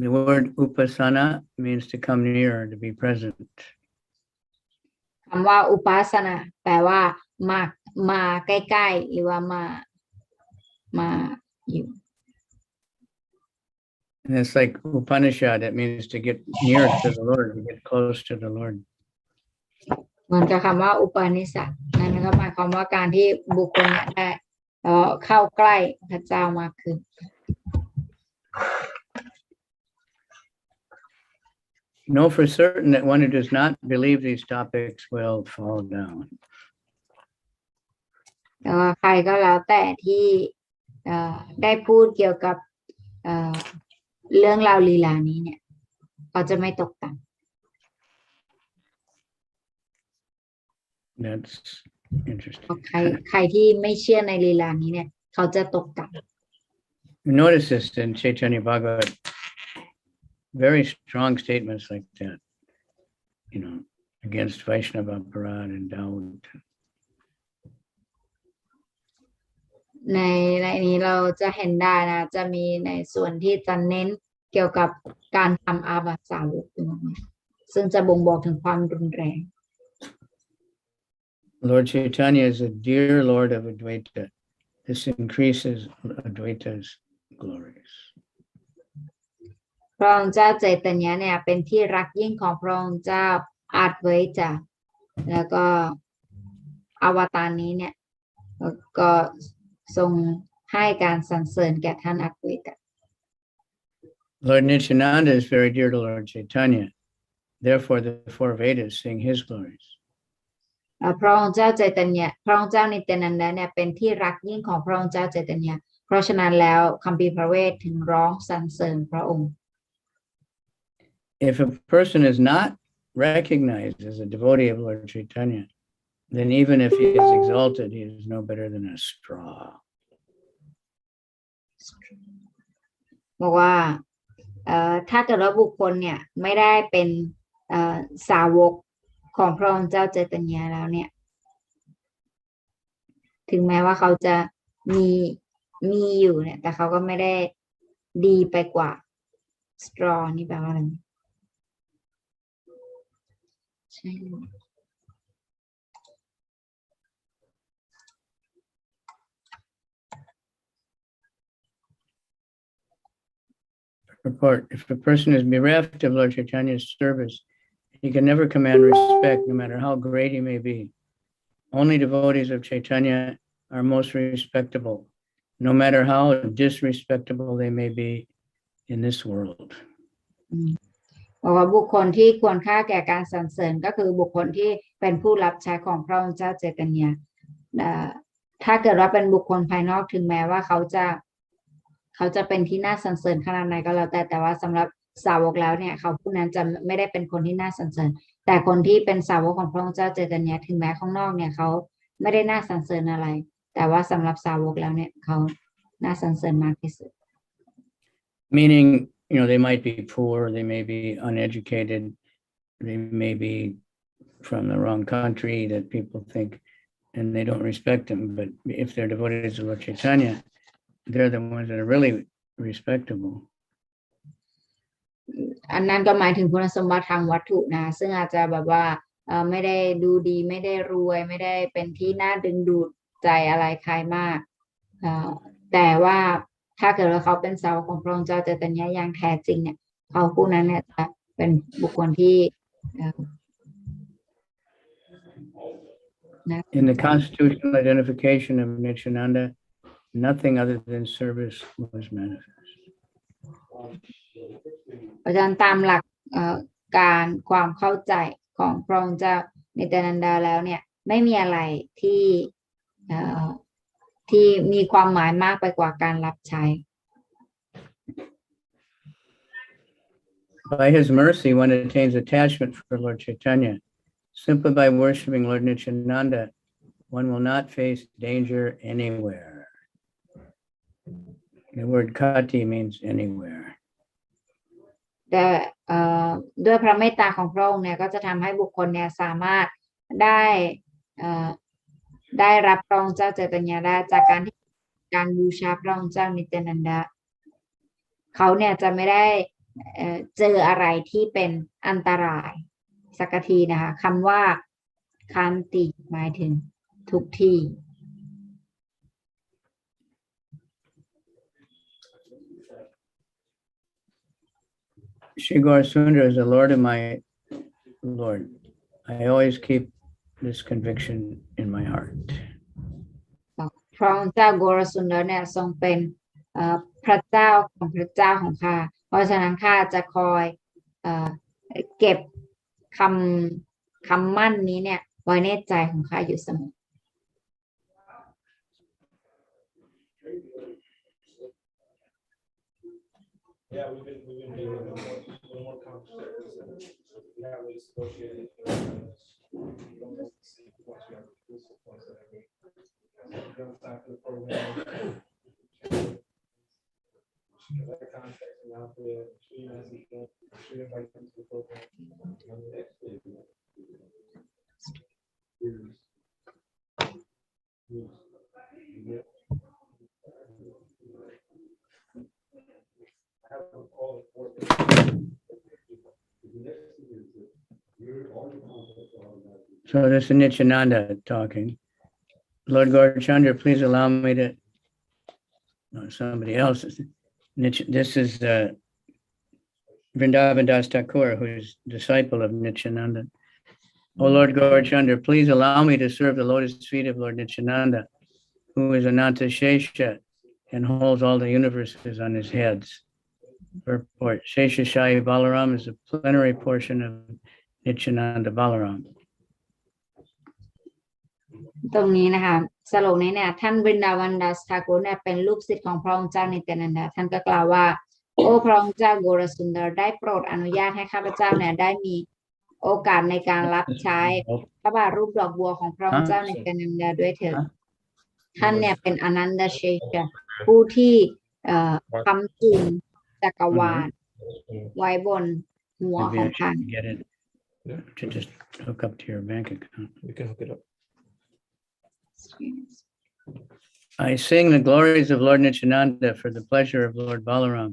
The word upasana means to come near, to be present.
คำว่าอุปาสนาแปลว่ามาใกล้ๆหรือว่ามาอยู่
And it's like Upanishad, it means to get near to the Lord, to get close to the Lord.
เหมือนกับคำว่าอุปนิสัตนั่นก็หมายความว่าการที่บุคคลเนี่ยได้เข้าใกล้พระเจ้ามากขึ้น
Know for certain that one who does not believe these topics will fall down.
แต่ว่าใครก็แล้วแต่ที่ได้พูดเกี่ยวกับเรื่องราวลีลานี้เนี่ยเขาจะไม่ตกต่ำ
That's interesting.
ใครที่ไม่เชื่อในลีลานี้เนี่ยเขาจะตกต่ำ
You notice this in Chaitanya Bhagavat. Very strong statements like that, against Vaishnava Parad and Daud.
ในนี้เราจะเห็นได้นะจะมีในส่วนที่จะเน้นเกี่ยวกับการทำอาบัติสาวกซึ่งจะบ่งบอกถึงความรุนแรง
Lord Chaitanya is a dear Lord of Advaita. This increases Advaita's glories.
พระองค์เจ้าใจตัญญาเนี่ยเป็นที่รักยิ่งของพระองค์เจ้าอาดไว้จ้ะแล้วก็อวตารนี้เนี่ยก็ทรงให้การสรรเสริญแก่ท่านอัดไว้จ้ะ
Lord Nityananda is very dear to Lord Chaitanya. Therefore, the four Vedas sing his glories.
พระองค์เจ้าใจตัญญาพระองค์เจ้านิตยานันดาเนี่ยเป็นที่รักยิ่งของพระองค์เจ้าใจตัญญาเพราะฉะนั้นแล้วคัมภีร์พระเวทถึงร้องสรรเสริญพระองค์
If a person is not recognized as a devotee of Lord Chaitanya, then even if he is exalted, he is no better than a straw.
บอกว่าถ้าเกิดว่าบุคคลเนี่ยไม่ได้เป็นสาวกของพระองค์เจ้าใจตัญญาแล้วเนี่ยถึงแม้ว่าเขาจะมีอยู่เนี่ยแต่เขาก็ไม่ได้ดีไปกว่า straw นี่แปลว่าอะไรใช่
Report: if a person is bereft of Lord Chaitanya's service, he can never command respect, no matter how great he may be. Only devotees of Chaitanya are most respectable, no matter how disrespectable they may be in this world.
บอกว่าบุคคลที่ควรค่าแก่การสรรเสริญก็คือบุคคลที่เป็นผู้รับใช้ของพระองค์เจ้าใจตัญญาถ้าเกิดว่าเป็นบุคคลภายนอกถึงแม้ว่าเขาจะเป็นที่น่าสรรเสริญขนาดไหนก็แล้วแต่ว่าสำหรับสาวกแล้วเนี่ยเขาผู้นั้นจะไม่ได้เป็นคนที่น่าสรรเสริญแต่คนที่เป็นสาวกของพระองค์เจ้าใจตัญญาถึงแม้ข้างนอกเนี่ยเขาไม่ได้น่าสรรเสริญอะไรแต่ว่าสำหรับสาวกแล้วเนี่ยเขาน่าสรรเสริญมากที่สุด
Meaning, they might be poor, they may be uneducated, they may be from the wrong country that people think, and they don't respect them. But if they're devotees to Lord Chaitanya, they're the ones that are really respectable. อันนั้นก็หมายถึงคุณสมบัติทางวัตถุนะซึ่งอาจจะแบบว่าไม่ได้ดูดีไม่ได้รวยไม่ได้เป็นที่น่าดึงดูดใจอะไรใครมากแต่ว่าถ้าเกิดว่าเขาเป็นสาวกของพระองค์เจ้าใจตัญญาอย่างแท้จริงเนี่ยเขาผู้นั้นเนี่ยจะเป็นบุคคลที่ In the constitutional identification of Nityananda, nothing other than service was manifest. เพราะฉะนั้นตามหลักการความเข้าใจของพระองค์เจ้านิตยานันดาแล้วเนี่ยไม่มีอะไรที่มีความหมายมากไปกว่าการรับใช้ By his mercy, one attains attachment for Lord Chaitanya. Simply by worshiping Lord Nityananda, one will not face danger anywhere. The word kati means anywhere. แต่ด้วยพระเมตตาของพระองค์เนี่ยก็จะทำให้บุคคลเนี่ยสามารถได้รับพระองค์เจ้าใจตัญญาได้จากการบูชาพระองค์เจ้านิตยานันดาเขาเนี่ยจะไม่ได้เจออะไรที่เป็นอันตรายสักทีนะคะคำว่าคันติหมายถึงทุกที่ Shri Gaurasundara is the Lord of my Lord. I always keep this conviction in my heart.
พระองค์เจ้าโกรสุนดรเนี่ยทรงเป็นพระเจ้าของพระเจ้าของข้าเพราะฉะนั้นข้าจะคอยเก็บคำมั่นนี้เนี่ยไว้ในใจของข้าอยู่เสมอ
Yeah, we've been doing more conversations. We haven't associated. After the program, that contact out there. She invites them to the program.
So this is Nityananda talking. Lord Gaurachandra, please allow me to, no, somebody else. This is Vrindavan Das Thakur, who is disciple of Nityananda. O Lord Gaurachandra, please allow me to serve the lotus feet of Lord Nityananda, who is Ananta Shesha and holds all the universes on his heads. Purport: Shesha Shahi Balaram is a plenary portion of Nityananda Balaram.
ตรงนี้นะคะสโลกนี้เนี่ยท่านบรินดาวันดัสทากุเนี่ยเป็นลูกศิษย์ของพระองค์เจ้านิตยานันดาท่านก็กล่าวว่าโอ้พระองค์เจ้าโกรสุนดรได้โปรดอนุญาตให้ข้าพเจ้าเนี่ยได้มีโอกาสในการรับใช้พระบาทรูปดอกบัวของพระองค์เจ้านิตยานันดาด้วยเถิดท่านเนี่ยเป็นอนันดเชชะผู้ที่คำจุนจักรวาลไว้บนหัวของท่าน
Get it to just hook up to your bank account.
We can hook it up.
I sing the glories of Lord Nityananda for the pleasure of Lord Balaram.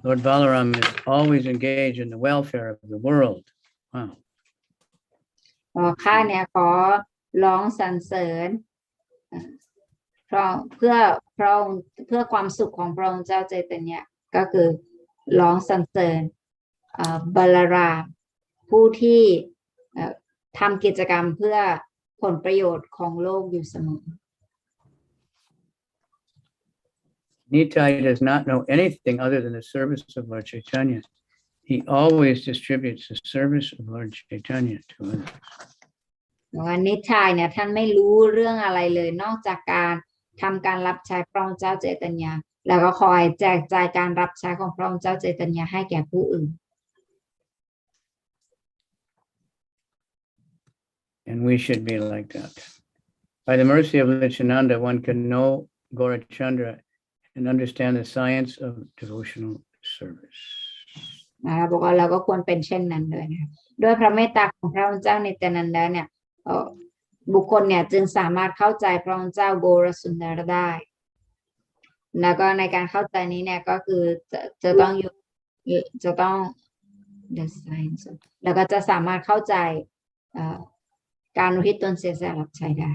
Lord Balaram is always engaged in the welfare of the world. Wow.
ข้าเนี่ยขอร้องสรรเสริญเพื่อความสุขของพระองค์เจ้าใจตเนียก็คือร้องสรรเสริญบาลารามผู้ที่ทำกิจกรรมเพื่อผลประโยชน์ของโลกอยู่เสมอ
Nitai does not know anything other than the service of Lord Chaitanya. He always distributes the service of Lord Chaitanya to others.
วันนิทายเนี่ยท่านไม่รู้เรื่องอะไรเลยนอกจากการทำการรับใช้พระองค์เจ้าเจตญาแล้วก็คอยแจกจ่ายการรับใช้ของพระองค์เจ้าเจตญาให้แก่ผู้อื่น
And we should be like that. By the mercy of Nityananda, one can know Gaurachandra and understand the science of devotional service.
บอกว่าเราก็ควรเป็นเช่นนั้นด้วยนะด้วยพระเมตตาของพระองค์เจ้านิตยานันดาเนี่ยบุคคลเนี่ยจึงสามารถเข้าใจพระองค์เจ้าโกรสุนดรได้แล้วก็ในการเข้าใจนี้เนี่ยก็คือจะต้องthe science แล้วก็จะสามารถเข้าใจการอุทิศตนเสียสละรับใช้ได้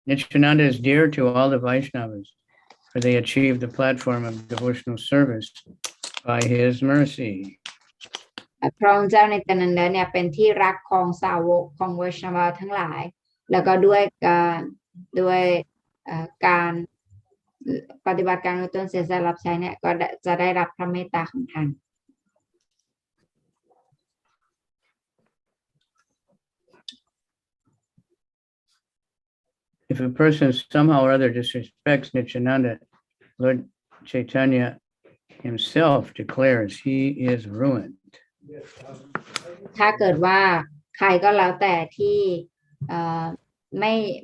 Nityananda is dear to all the Vaishnavas, for they achieve the platform of devotional service by his mercy.
พระองค์เจ้านิตยานันดาเนี่ยเป็นที่รักของสาวกของวชวาทั้งหลายแล้วก็ด้วยการปฏิบัติการอุทิศตนเสียสละรับใช้เนี่ยก็จะได้รับพระเมตตาของท่าน
If a person somehow or other disrespects Nityananda, Lord Chaitanya himself declares he is ruined.
ถ้าเกิดว่าใครก็แล้วแต่ที่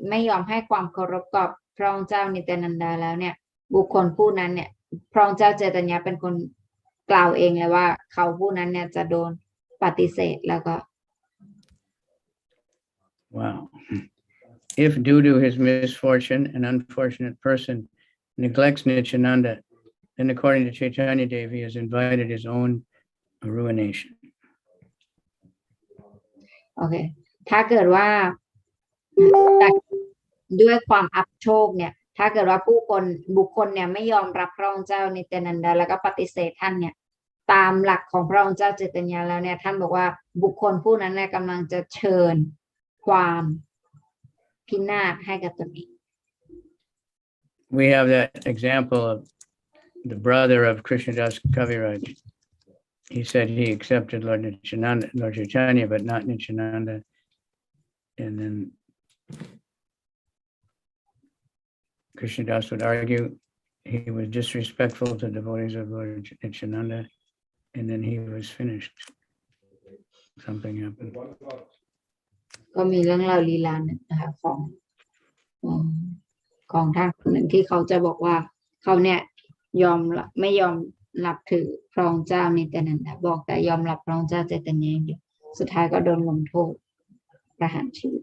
ไม่ยอมให้ความเคารพกับพระองค์เจ้านิตยานันดาแล้วเนี่ยบุคคลผู้นั้นเนี่ยพระองค์เจ้าเจตญาเป็นคนกล่าวเองเลยว่าเขาผู้นั้นเนี่ยจะโดนปฏิเสธแล้วก็
Wow. If due to his misfortune, an unfortunate person neglects Nityananda, then according to Chaitanya Dev, he has invited his own ruination.
โอเคถ้าเกิดว่าด้วยความอับโชคเนี่ย ถ้าเกิดว่าบุคคลเนี่ยไม่ยอมรับพระองค์เจ้านิตยานันดาแล้วก็ปฏิเสธท่านเนี่ยตามหลักของพระองค์เจ้าเจตญาแล้วเนี่ยท่านบอกว่าบุคคลผู้นั้นเนี่ยกำลังจะเชิญความพินาศให้กับตนเอง
We have that example of the brother of Krishnadas Kaviraj. He said he accepted Lord Chaitanya, but not Nityananda. And then Krishnadas would argue he was disrespectful to devotees of Lord Nityananda, and then he was finished. Something happened.
ก็มีเรื่องราวลีลาหนึ่งนะคะของท่านคนหนึ่งที่เขาจะบอกว่าเขาเนี่ยไม่ยอมรับถือพระองค์เจ้านิตยานันดาบอกแต่ยอมรับพระองค์เจ้าเจตญาอยู่สุดท้ายก็โดนลงโทษประหารชีวิต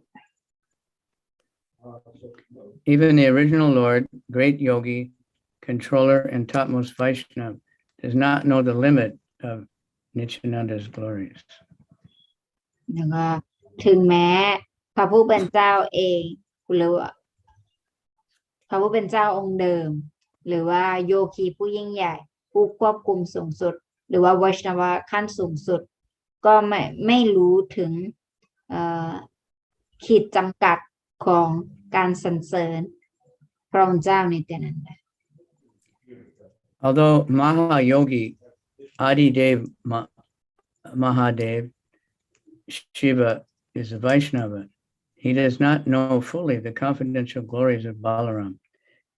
Even the original Lord, great yogi, controller, and topmost Vaishnava, does not know the limit of Nityananda's glories.
แล้วก็ถึงแม้พระผู้เป็นเจ้าเองหรือว่าพระผู้เป็นเจ้าองค์เดิมหรือว่าโยคีผู้ยิ่งใหญ่ผู้ควบคุมสูงสุดหรือว่าวัชนวะขั้นสูงสุดก็ไม่รู้ถึงขีดจำกัดของการสรรเสริญพระองค์เจ้านิตยานันดา
Although Mahayogi Adidev Mahadev Shiva is a Vaishnava, he does not know fully the confidential glories of Balaram.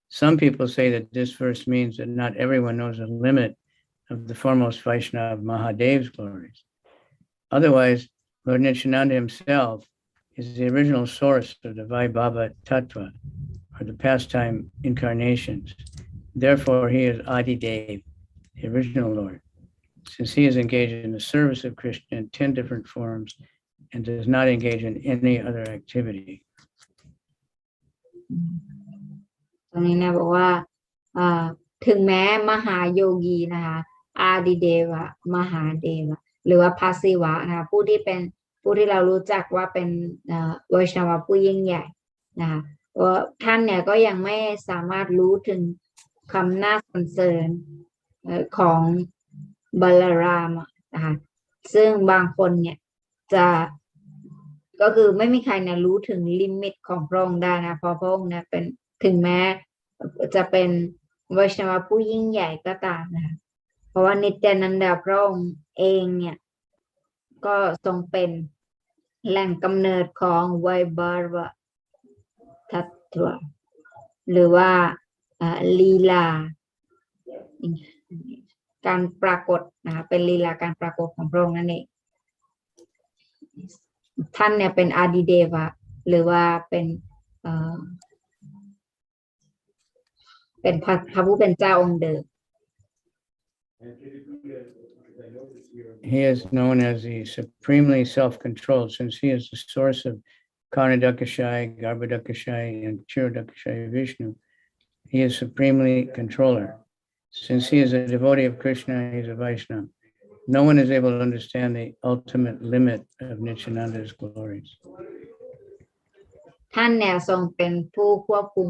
Some people say that this verse means that not everyone knows the limit of the foremost Vaishnava Mahadev's glories. Otherwise, Lord Nityananda himself is the original source of the Vaibhava Tattva, or the pastime incarnations. Therefore, he is Adidev, the original Lord, since he is engaged in the service of Krishna in 10 different forms and does not engage in any other activity.
ตรงนี้นะบอกว่าถึงแม้มหาโยกีนะคะอาดิเดวะมหาเดวะหรือว่าพาสิวะนะคะผู้ที่เรารู้จักว่าเป็นไวชนวะผู้ยิ่งใหญ่นะคะว่าท่านเนี่ยก็ยังไม่สามารถรู้ถึงคำน่าสรรเสริญของบัลลารามนะคะซึ่งบางคนเนี่ยก็คือไม่มีใครเนี่ยรู้ถึงลิมิตของพระองค์ได้นะเพราะพระองค์เนี่ยเป็นถึงแม้จะเป็นไวชนวะผู้ยิ่งใหญ่ก็ตามนะคะเพราะว่านิตยานันดาพระองค์เองเนี่ยก็ทรงเป็นแหล่งกำเนิดของไวบารวะทัตถะหรือว่าลีลาการปรากฏนะคะเป็นลีลาการปรากฏของพระองค์นั่นเองท่านเนี่ยเป็นอาดิเดวะหรือว่าเป็นพระผู้เป็นเจ้าองค์เดิม
He is known as the supremely self-controlled, since he is the source of Karnadakashaya, Garbhodakashaya, and Chirodakashaya Vishnu. He is supremely controller. Since he is a devotee of Krishna, he is a Vaishnava. No one is able to understand the ultimate limit of Nityananda's glories.
ท่านเนี่ยทรงเป็นผู้ควบคุม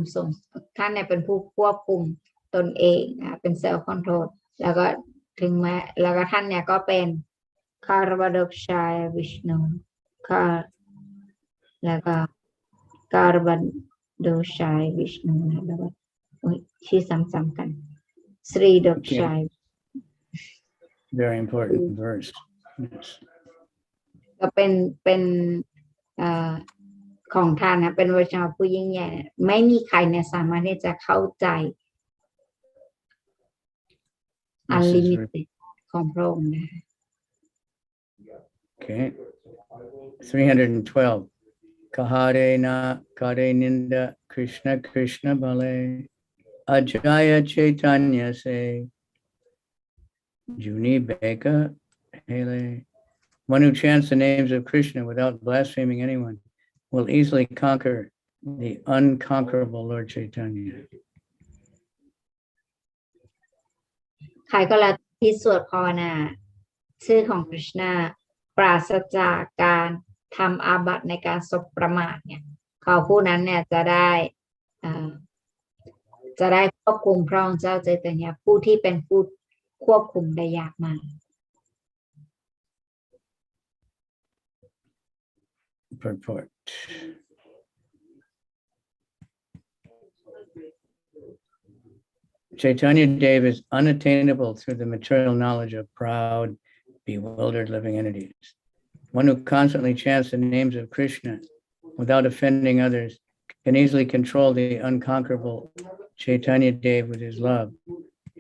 ท่านเนี่ยเป็นผู้ควบคุมตนเองเป็นเซลฟ์คอนโทรลแล้วก็ท่านเนี่ยก็เป็นคารวดกชัยวิชนุแล้วก็การบันโดชัยวิชนุแล้วก็ชื่อซ้ำๆกันสรีดกชัย
Very important verse. Yes.
ก็เป็นของท่านนะเป็นวิชาผู้ยิ่งใหญ่ไม่มีใครเนี่ยสามารถที่จะเข้าใจ unlimited ของพระองค์ได้
Okay. 312. Kahare na kare ninda Krishna Krishna bale Ajaya Chaitanya se Juni Beka Hele. One who chants the names of Krishna without blaspheming anyone will easily conquer the unconquerable Lord Chaitanya.
ใครก็แล้วที่สวดภาวนาชื่อของคริชนาปราศจากการทำอาบัติในการสบประมาทเนี่ยเขาผู้นั้นเนี่ยจะได้ จะได้ควบคุมพระองค์เจ้าใจตยะผู้ที่เป็นผู้ควบคุมได้ยากมาก
Purport. Chaitanya Dev is unattainable through the material knowledge of proud, bewildered living entities. One who constantly chants the names of Krishna without offending others can easily control the unconquerable Chaitanya Dev with his love.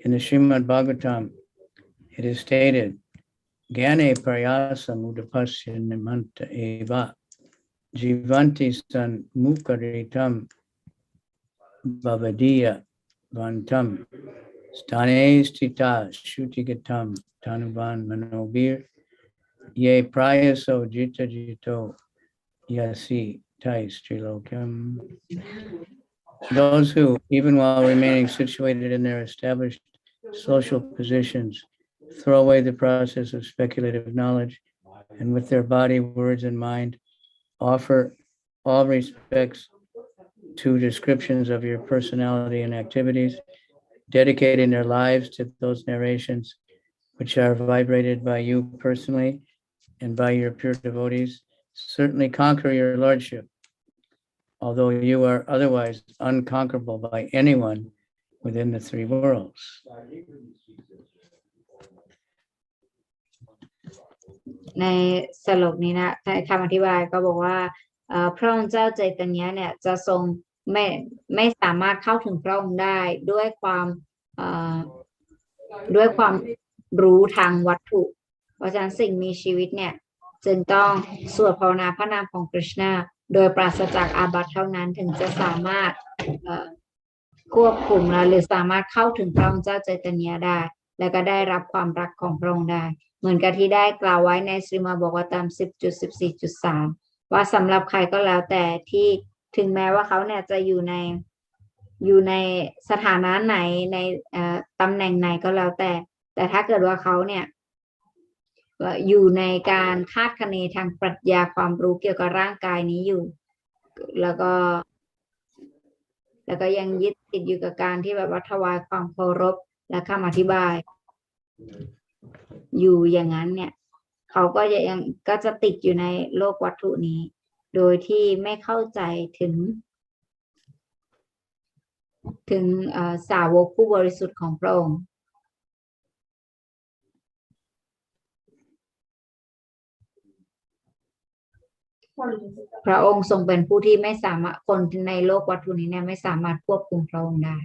In the Srimad Bhagavatam, it is stated, Gyane Prayasam Udapasya Nimanta Eva Jivanti San Mukaritam Bhavadiya Vantam Stane Stita Shutigatam Tanuban Manobir Ye Prayaso Jita Jito Yasi Tais Trilokam. Those who, even while remaining situated in their established social positions, throw away the process of speculative knowledge and with their body, words, and mind offer all respects to descriptions of your personality and activities, dedicating their lives to those narrations which are vibrated by you personally and by your pure devotees, certainly conquer your lordship, although you are otherwise unconquerable by anyone within the three worlds.
ในสโลกนี้นะคำอธิบายก็บอกว่าพระองค์เจ้าใจตยะเนี่ยจะทรงไม่สามารถเข้าถึงพระองค์ได้ด้วยความรู้ทางวัตถุเพราะฉะนั้นสิ่งมีชีวิตเนี่ยจึงต้องสวดภาวนาพระนามของกฤษณะโดยปราศจากอาบัติเท่านั้นถึงจะสามารถควบคุมหรือสามารถเข้าถึงพระองค์เจ้าใจตยะได้และก็ได้รับความรักของพระองค์ได้เหมือนกับที่ได้กล่าวไว้ในสริมาบอกว่าตาม 10.14.3 ว่าสำหรับใครก็แล้วแต่ที่ถึงแม้ว่าเขาเนี่ยจะอยู่ในสถานะไหนในตำแหน่งไหนก็แล้วแต่ถ้าเกิดว่าเขาเนี่ยอยู่ในการคาดคะเนทางปรัชญาความรู้เกี่ยวกับร่างกายนี้อยู่แล้วก็ยังยึดติดอยู่กับการที่แบบว่าถวายความเคารพและคำอธิบายอยู่อย่างนั้นเนี่ยเขาก็จะติดอยู่ในโลกวัตถุนี้โดยที่ไม่เข้าใจถึงสาวกผู้บริสุทธิ์ของพระองค์พระองค์ทรงเป็นผู้ที่ไม่สามารถคนในโลกวัตถุนี้เนี่ยไม่สามารถควบคุมพระองค์ได้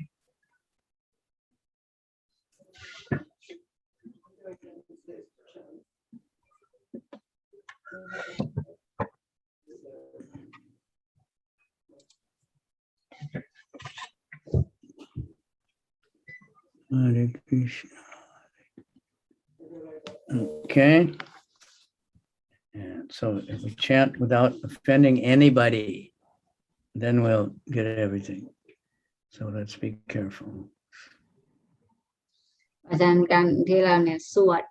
Hare Krishna. Okay. And so if we chant without offending anybody, then we'll get everything. So let's be careful.
อาจารย์การที่เราเนี่ยสวด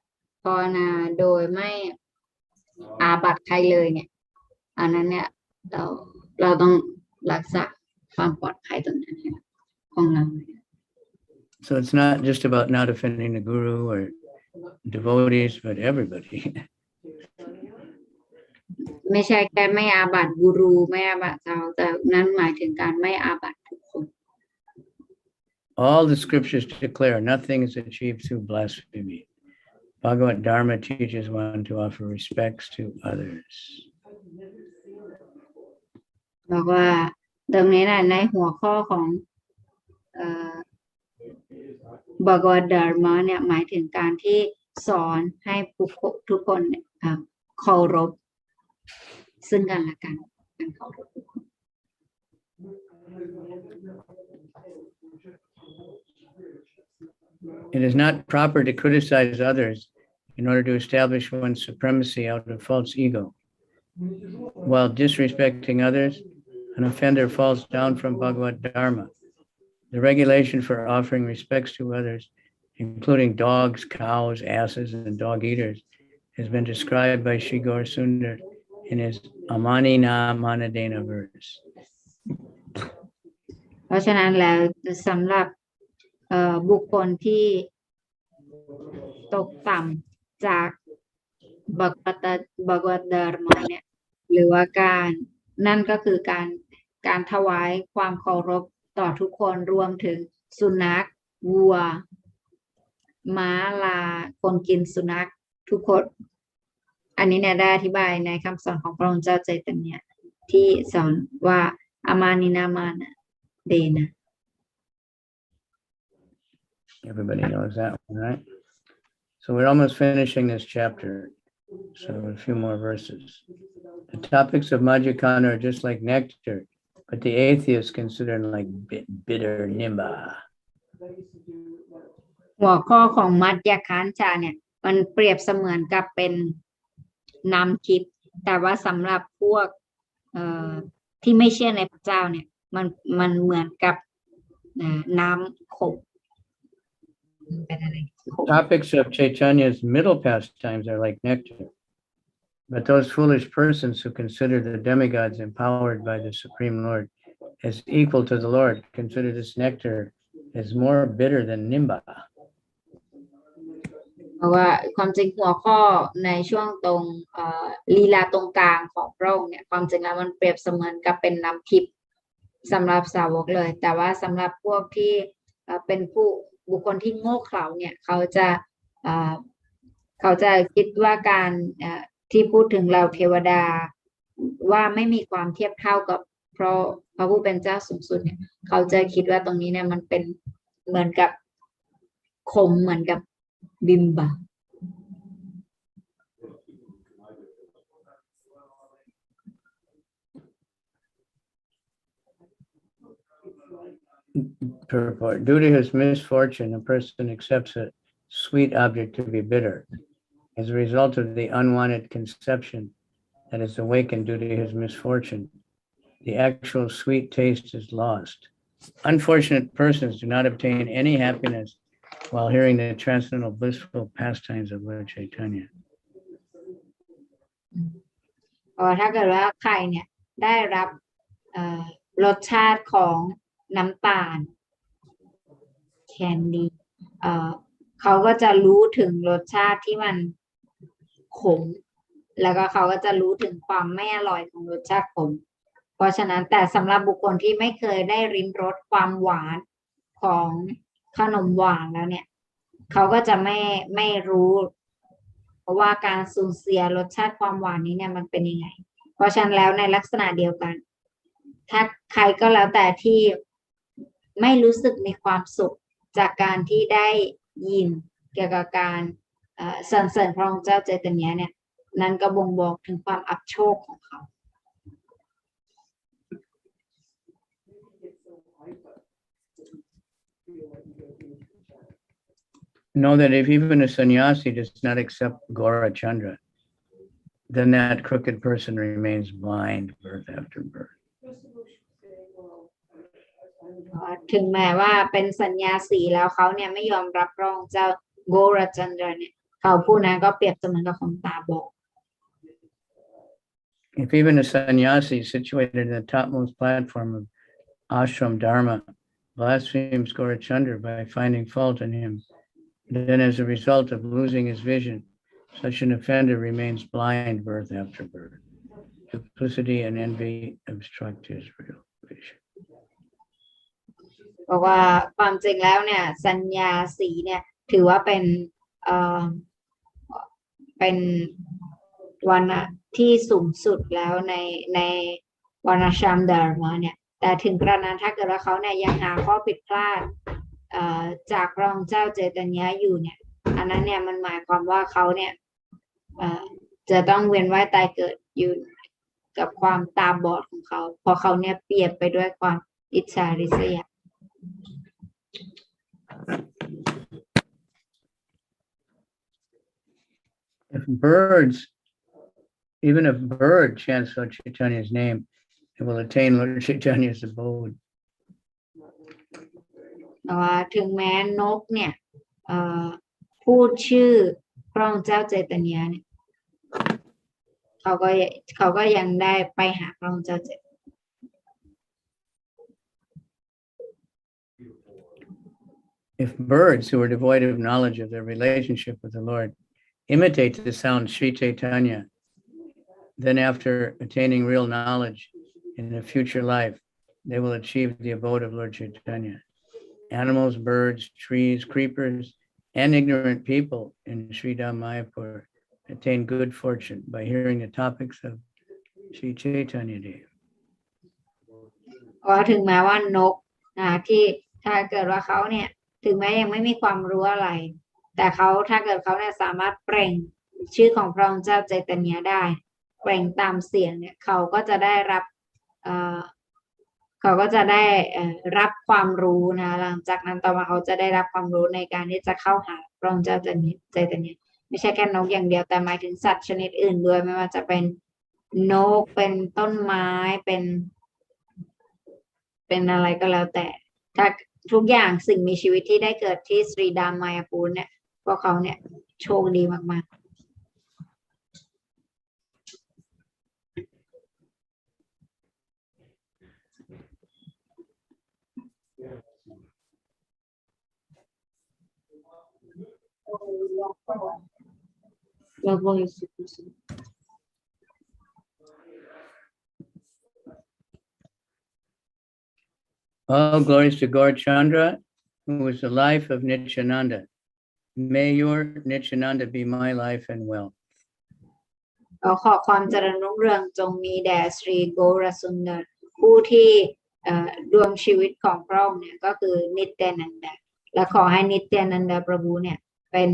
ภาวนาโดยไม่อาบัติใครเลยเนี่ยอันนั้นเนี่ยเราต้องรักษาความปลอดภัยตรงนั้นของเรา
So it's not just about not offending the guru or devotees, but everybody.
ไม่ใช่แค่ไม่อาบัติกูรูไม่อาบัติเราแต่นั้นหมายถึงการไม่อาบัติทุกคน
All the scriptures declare nothing is achieved through blasphemy. Bhagavad Dharma teaches one to offer respects to others.
บอกว่าตรงนี้ในหัวข้อของBhagavad Dharma เนี่ยหมายถึงการที่สอนให้ทุกคนเคารพซึ่งกันและกันการเคารพทุกคน
It is not proper to criticize others in order to establish one's supremacy out of false ego. While disrespecting others, an offender falls down from Bhagavad Dharma. The regulation for offering respects to others, including dogs, cows, asses, and dog eaters, has been described by Sri Gaur Sundar in his Amani Na Manadena verse.
ราะฉะนั้นแล้วสำหรับบุคคลที่ตกต่ำจากบักวัตดาร์มาเนี่ยหรือว่านั่นก็คือการถวายความเคารพต่อทุกคนรวมถึงสุนัขวัวม้าลาคนกินสุนัขทุกคนอันนี้เนี่ยได้อธิบายในคำสอนของพระองค์เจ้าใจตัญญะที่สอนว่าอามานินามานะเดนะ
Everybody knows that one, right? So we're almost finishing this chapter. So a few more verses. The topics of Madhyakana are just like nectar, but the atheists consider them like bitter nimba.
หัวข้อของมัดยาคันจาเนี่ยมันเปรียบเสมือนกับเป็นน้ำทิพย์แต่ว่าสำหรับพวกที่ไม่เชื่อในพระเจ้าเนี่ยมันเหมือนกับน้ำขมเป็นอะไร
Topics of Chaitanya's middle pastimes are like nectar, but those foolish persons who consider the demigods empowered by the Supreme Lord as equal to the Lord consider this nectar as more bitter than nimba.
เพราะว่าความจริงหัวข้อในช่วงตรงลีลาตรงกลางของพระองค์เนี่ยความจริงแล้วมันเปรียบเสมือนกับเป็นน้ำทิพย์สำหรับสาวกเลยแต่ว่าสำหรับพวกที่เป็นบุคคลที่โง่เขลาเนี่ยเขาจะคิดว่าการที่พูดถึงเราเทวดาว่าไม่มีความเทียบเท่ากับเพราะพระผู้เป็นเจ้าสูงสุดเนี่ยเขาจะคิดว่าตรงนี้เนี่ยมันเป็นเหมือนกับขมเหมือนกับบิมบะ
Purport. Due to his misfortune, a person accepts a sweet object to be bitter as a result of the unwanted conception that is awakened due to his misfortune. The actual sweet taste is lost. Unfortunate persons do not obtain any happiness while hearing the transcendental blissful pastimes of Lord Chaitanya.
ถ้าเกิดว่าใครเนี่ยได้รับรสชาติของน้ำตาลแคนดี้เขาก็จะรู้ถึงรสชาติที่มันขมแล้วก็เขาก็จะรู้ถึงความไม่อร่อยของรสชาติขมเพราะฉะนั้นแต่สำหรับบุคคลที่ไม่เคยได้ริมรสความหวานของขนมหวานแล้วเนี่ยเขาก็จะไม่รู้เพราะว่าการสูญเสียรสชาติความหวานนี้เนี่ยมันเป็นยังไงเพราะฉะนั้นแล้วในลักษณะเดียวกันถ้าใครก็แล้วแต่ที่ไม่รู้สึกมีความสุขจากการที่ได้ยินเกี่ยวกับการสรรเสริญพระองค์เจ้าใจตญะเนี่ยนั้นก็บ่งบอกถึงความอับโชคของเขา
Know that if even a sannyasi does not accept Gaura Chandra, then that crooked person remains blind birth after birth.
ถึงแม้ว่าเป็นสัญญาสีแล้วเขาเนี่ยไม่ยอมรับพระองค์เจ้าโกรจันทราเนี่ยเขาผู้นั้นก็เปรียบเสมือนกับคนตาบอด
If even a sannyasi situated in the topmost platform of ashram dharma blasphemes Gaurachandra by finding fault in him, then as a result of losing his vision, such an offender remains blind birth after birth. Duplicity and envy obstruct his real vision.
เพราะว่าความจริงแล้วเนี่ยสัญญาสีเนี่ยถือว่าเป็นวันที่สูงสุดแล้วในวันชามดาร์มาเนี่ยแต่ถึงกระนั้นถ้าเกิดว่าเขาเนี่ยยังหาข้อผิดพลาดจากพระองค์เจ้าเจตญะอยู่เนี่ยอันนั้นเนี่ยมันหมายความว่าเขาเนี่ยจะต้องเวียนว่ายตายเกิดอยู่กับความตาบอดของเขาเพราะเขาเนี่ยเปรียบไปด้วยความอิจฉาริษยา
Even if bird chants Lord Chaitanya's name, it will attain Lord Chaitanya's abode.
ถึงแม้นกเนี่ยพูดชื่อพระองค์เจ้าเจตญะเนี่ยเขาก็ยังได้ไปหาพระองค์เจ้าเจต
If birds who are devoid of knowledge of their relationship with the Lord imitate the sound Sri Chaitanya, then after attaining real knowledge in a future life, they will achieve the abode of Lord Chaitanya. Animals, birds, trees, creepers, and ignorant people in Sri Mayapur attain good fortune by hearing the topics of Sri Chaitanya Dev.
ก็ถึงแม้ว่านกที่ถ้าเกิดว่าเขาเนี่ยถึงแม้ยังไม่มีความรู้อะไรแต่เขาถ้าเกิดเขาเนี่ยสามารถเปล่งชื่อของพระองค์เจ้าใจตnyaได้เปล่งตามเสียงเนี่ยเขาก็จะได้รับรับความรู้นะหลังจากนั้นต่อมาเขาจะได้รับความรู้ในการที่จะเข้าหาพระองค์เจ้าใจตnyaไม่ใช่แค่นกอย่างเดียวแต่หมายถึงสัตว์ชนิดอื่นด้วยไม่ว่าจะเป็นนกเป็นต้นไม้เป็นอะไรก็แล้วแต่ถ้าทุกอย่างสิ่งมีชีวิตที่ได้เกิดที่สรีดามมายาปูรเนี่ยพวกเขาเนี่ยโชคดีมากๆแล้วก็
All glories to Gaur Chandra, who is the life of Nityananda. May your Nityananda be my life and wealth.
ขอความเจริญรุ่งเรืองจงมีแด่สรีโกรสุนดรผู้ที่ดวงชีวิตของพระองค์เนี่ยก็คือนิตยานันดาและขอให้นิตยานันดาประภูเนี่ยเป็น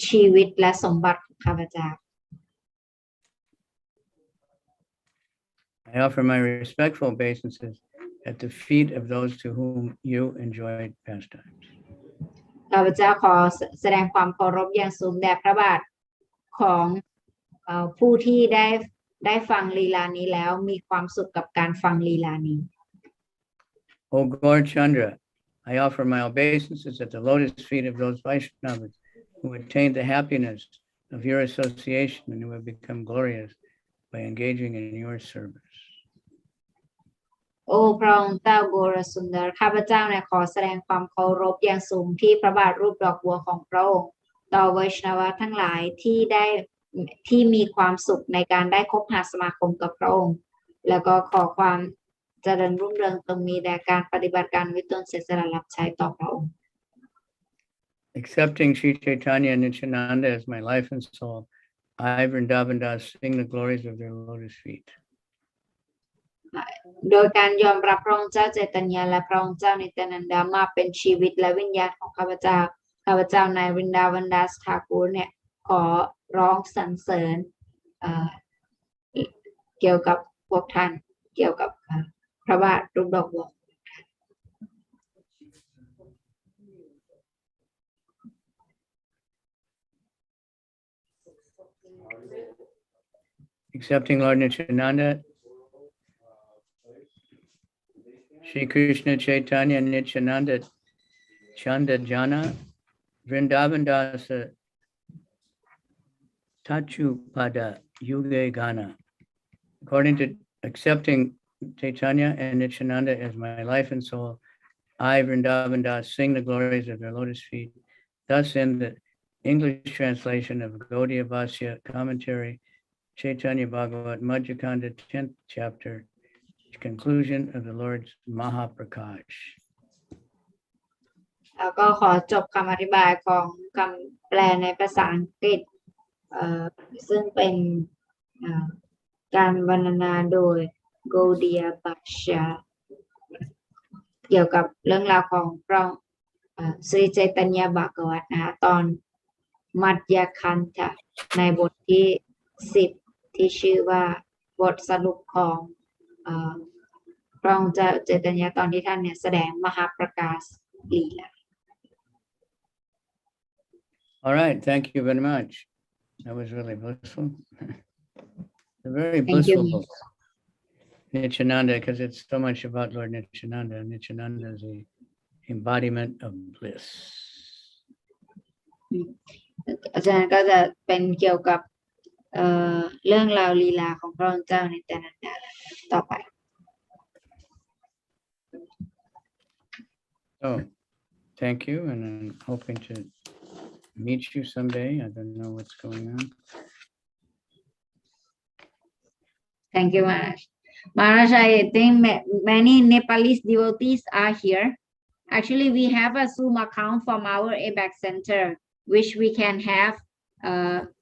ชีวิตและสมบัติของข้าพเจ้า
I offer my respectful obeisances at the feet of those to whom you enjoyed pastimes.
ข้าพเจ้าขอแสดงความเคารพอย่างสูงแด่พระบาทของผู้ที่ได้ฟังลีลานี้แล้วมีความสุขกับการฟังลีลานี้
O Gaur Chandra, I offer my obeisances at the lotus feet of those Vaishnavas who attained the happiness of your association and who have become glorious by engaging in your service.
โอ้พระองค์เจ้าโกรสุนดรข้าพเจ้าเนี่ยขอแสดงความเคารพอย่างสูงที่พระบาทรูปดอกบัวของพระองค์ต่อไวชนวะทั้งหลายที่มีความสุขในการได้คบหาสมาคมกับพระองค์แล้วก็ขอความเจริญรุ่งเรืองตรงนี้แด่การปฏิบัติการวิตนเสียสละรับใช้ต่อพระองค์
Accepting Sri Chaitanya and Nityananda as my life and soul, I, Vrindavan Das, sing the glories of their lotus feet.
โดยการยอมรับพระองค์เจ้าใจตnyaและพระองค์เจ้านิตยานันดามาเป็นชีวิตและวิญญาณของข้าพเจ้านายวินดาวันดาสทากูรเนี่ยขอร้องสรรเสริญเกี่ยวกับพวกท่านเกี่ยวกับพระบาทรูปดอกบัว
Accepting Lord Nityananda, Shri Krishna Chaitanya Nityananda Chanda Jana, Vrindavan Dasa Tachu Pada Yuge Gana. According to accepting Chaitanya and Nityananda as my life and soul, I, Vrindavan Das, sing the glories of their lotus feet. Thus in the English translation of Gaudiya Bhasya commentary, Chaitanya Bhagavat Madhyakanda 10th chapter, conclusion of the Lord's Mahaprakash.
แล้วก็ขอจบคำอธิบายของคำแปลในภาษาอังกฤษซึ่งเป็นการบรรณนาโดย Gaudiya Bhasya เกี่ยวกับเรื่องราวของพระสรีใจตัญญาบากวัตนะคะตอนมัดยคันธะในบทที่10ที่ชื่อว่าบทสรุปของพระองค์เจ้าใจตัญญาตอนที่ท่านเนี่ยแสดงมหาประกาศลีลา
All right, thank you very much. That was really blissful. A very blissful book. Nityananda, because it's so much about Lord Nityananda. Nityananda is the embodiment of bliss.
อาจารย์ก็จะเป็นเกี่ยวกับเรื่องราวลีลาของพระองค์เจ้านิตยานันดาต่อไป
So thank you, and I'm hoping to meet you someday. I don't know what's going on.
Thank you, Maharaj. Maharaj, I think many Nepalese devotees are here. Actually, we have a Zoom account from our ABAC center, which we can have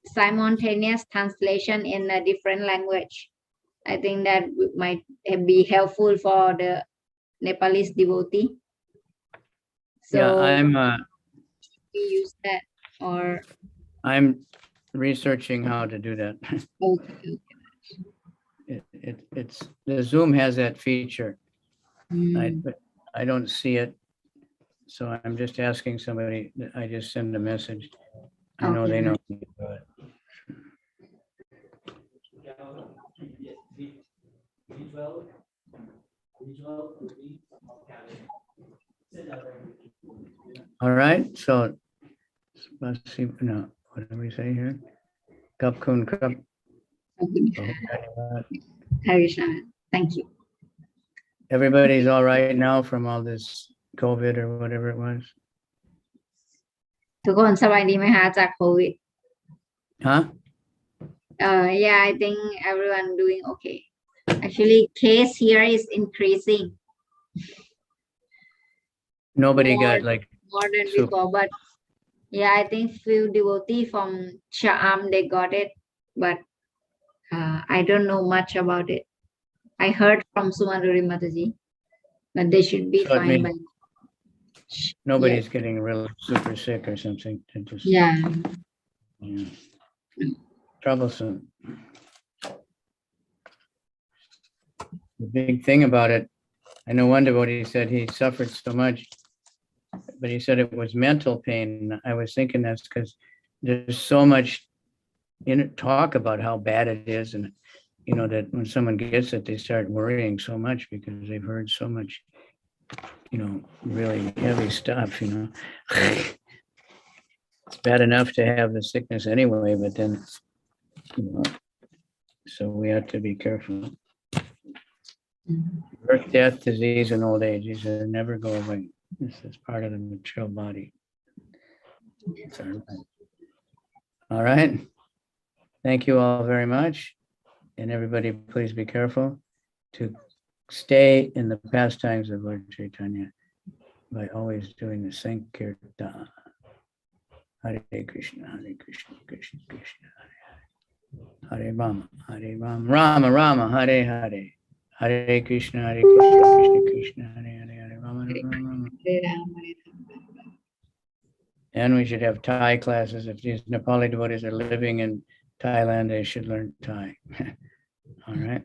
simultaneous translation in a different language. I think that might be helpful for the Nepalese devotee. So
Yeah,
we use that, or
I'm researching how to do that.
okay.
It's the Zoom has that feature. But I don't see it. So I'm just asking somebody, I just send a message. I know they know. how to do it. All right, so let's see, no, what do we say here? Cup kun cup.
Hare Krishna. Thank you.
Everybody's all right now from all this COVID or whatever it was?
ทุกคนสบายดีไหมคะจากโควิด
Huh?
Yeah, I think everyone doing okay. Actually, case here is increasing.
Nobody
More-
got like,
more than
Super.
before, but yeah, I think few devotees from Cha'am they got it, but I don't know much about it. I heard from Sumaduri Mataji, but they should be
So it
fine
means-
by
nobody's getting really super sick or something. It just-
yeah.
Yeah. Troublesome. The big thing about it, I know one devotee said he suffered so much, but he said it was mental pain. I was thinking that's because there's so much talk about how bad it is, and you know that when someone gets it, they start worrying so much because they've heard so much, you know, really heavy stuff. You know, it's bad enough to have the sickness anyway, but then, you know, so we have to be careful. Birth, death, disease, and old age, these are never go away. This is part of the material body. It's our life. All right. Thank you all very much. And everybody, please be careful to stay in the pastimes of Lord Chaitanya by always doing the Sankirtan. Hare Krishna, Hare Krishna, Krishna Krishna, Hare Hare. Hare Rama, Hare Rama, Rama Rama, Hare Hare. Hare Krishna, Hare Krishna, Krishna Krishna, Hare Hare, Hare Rama, Rama Rama.
Hare Ram, Hare Ram.
And we should have Thai classes. If these Nepali devotees are living in Thailand, they should learn Thai. All right.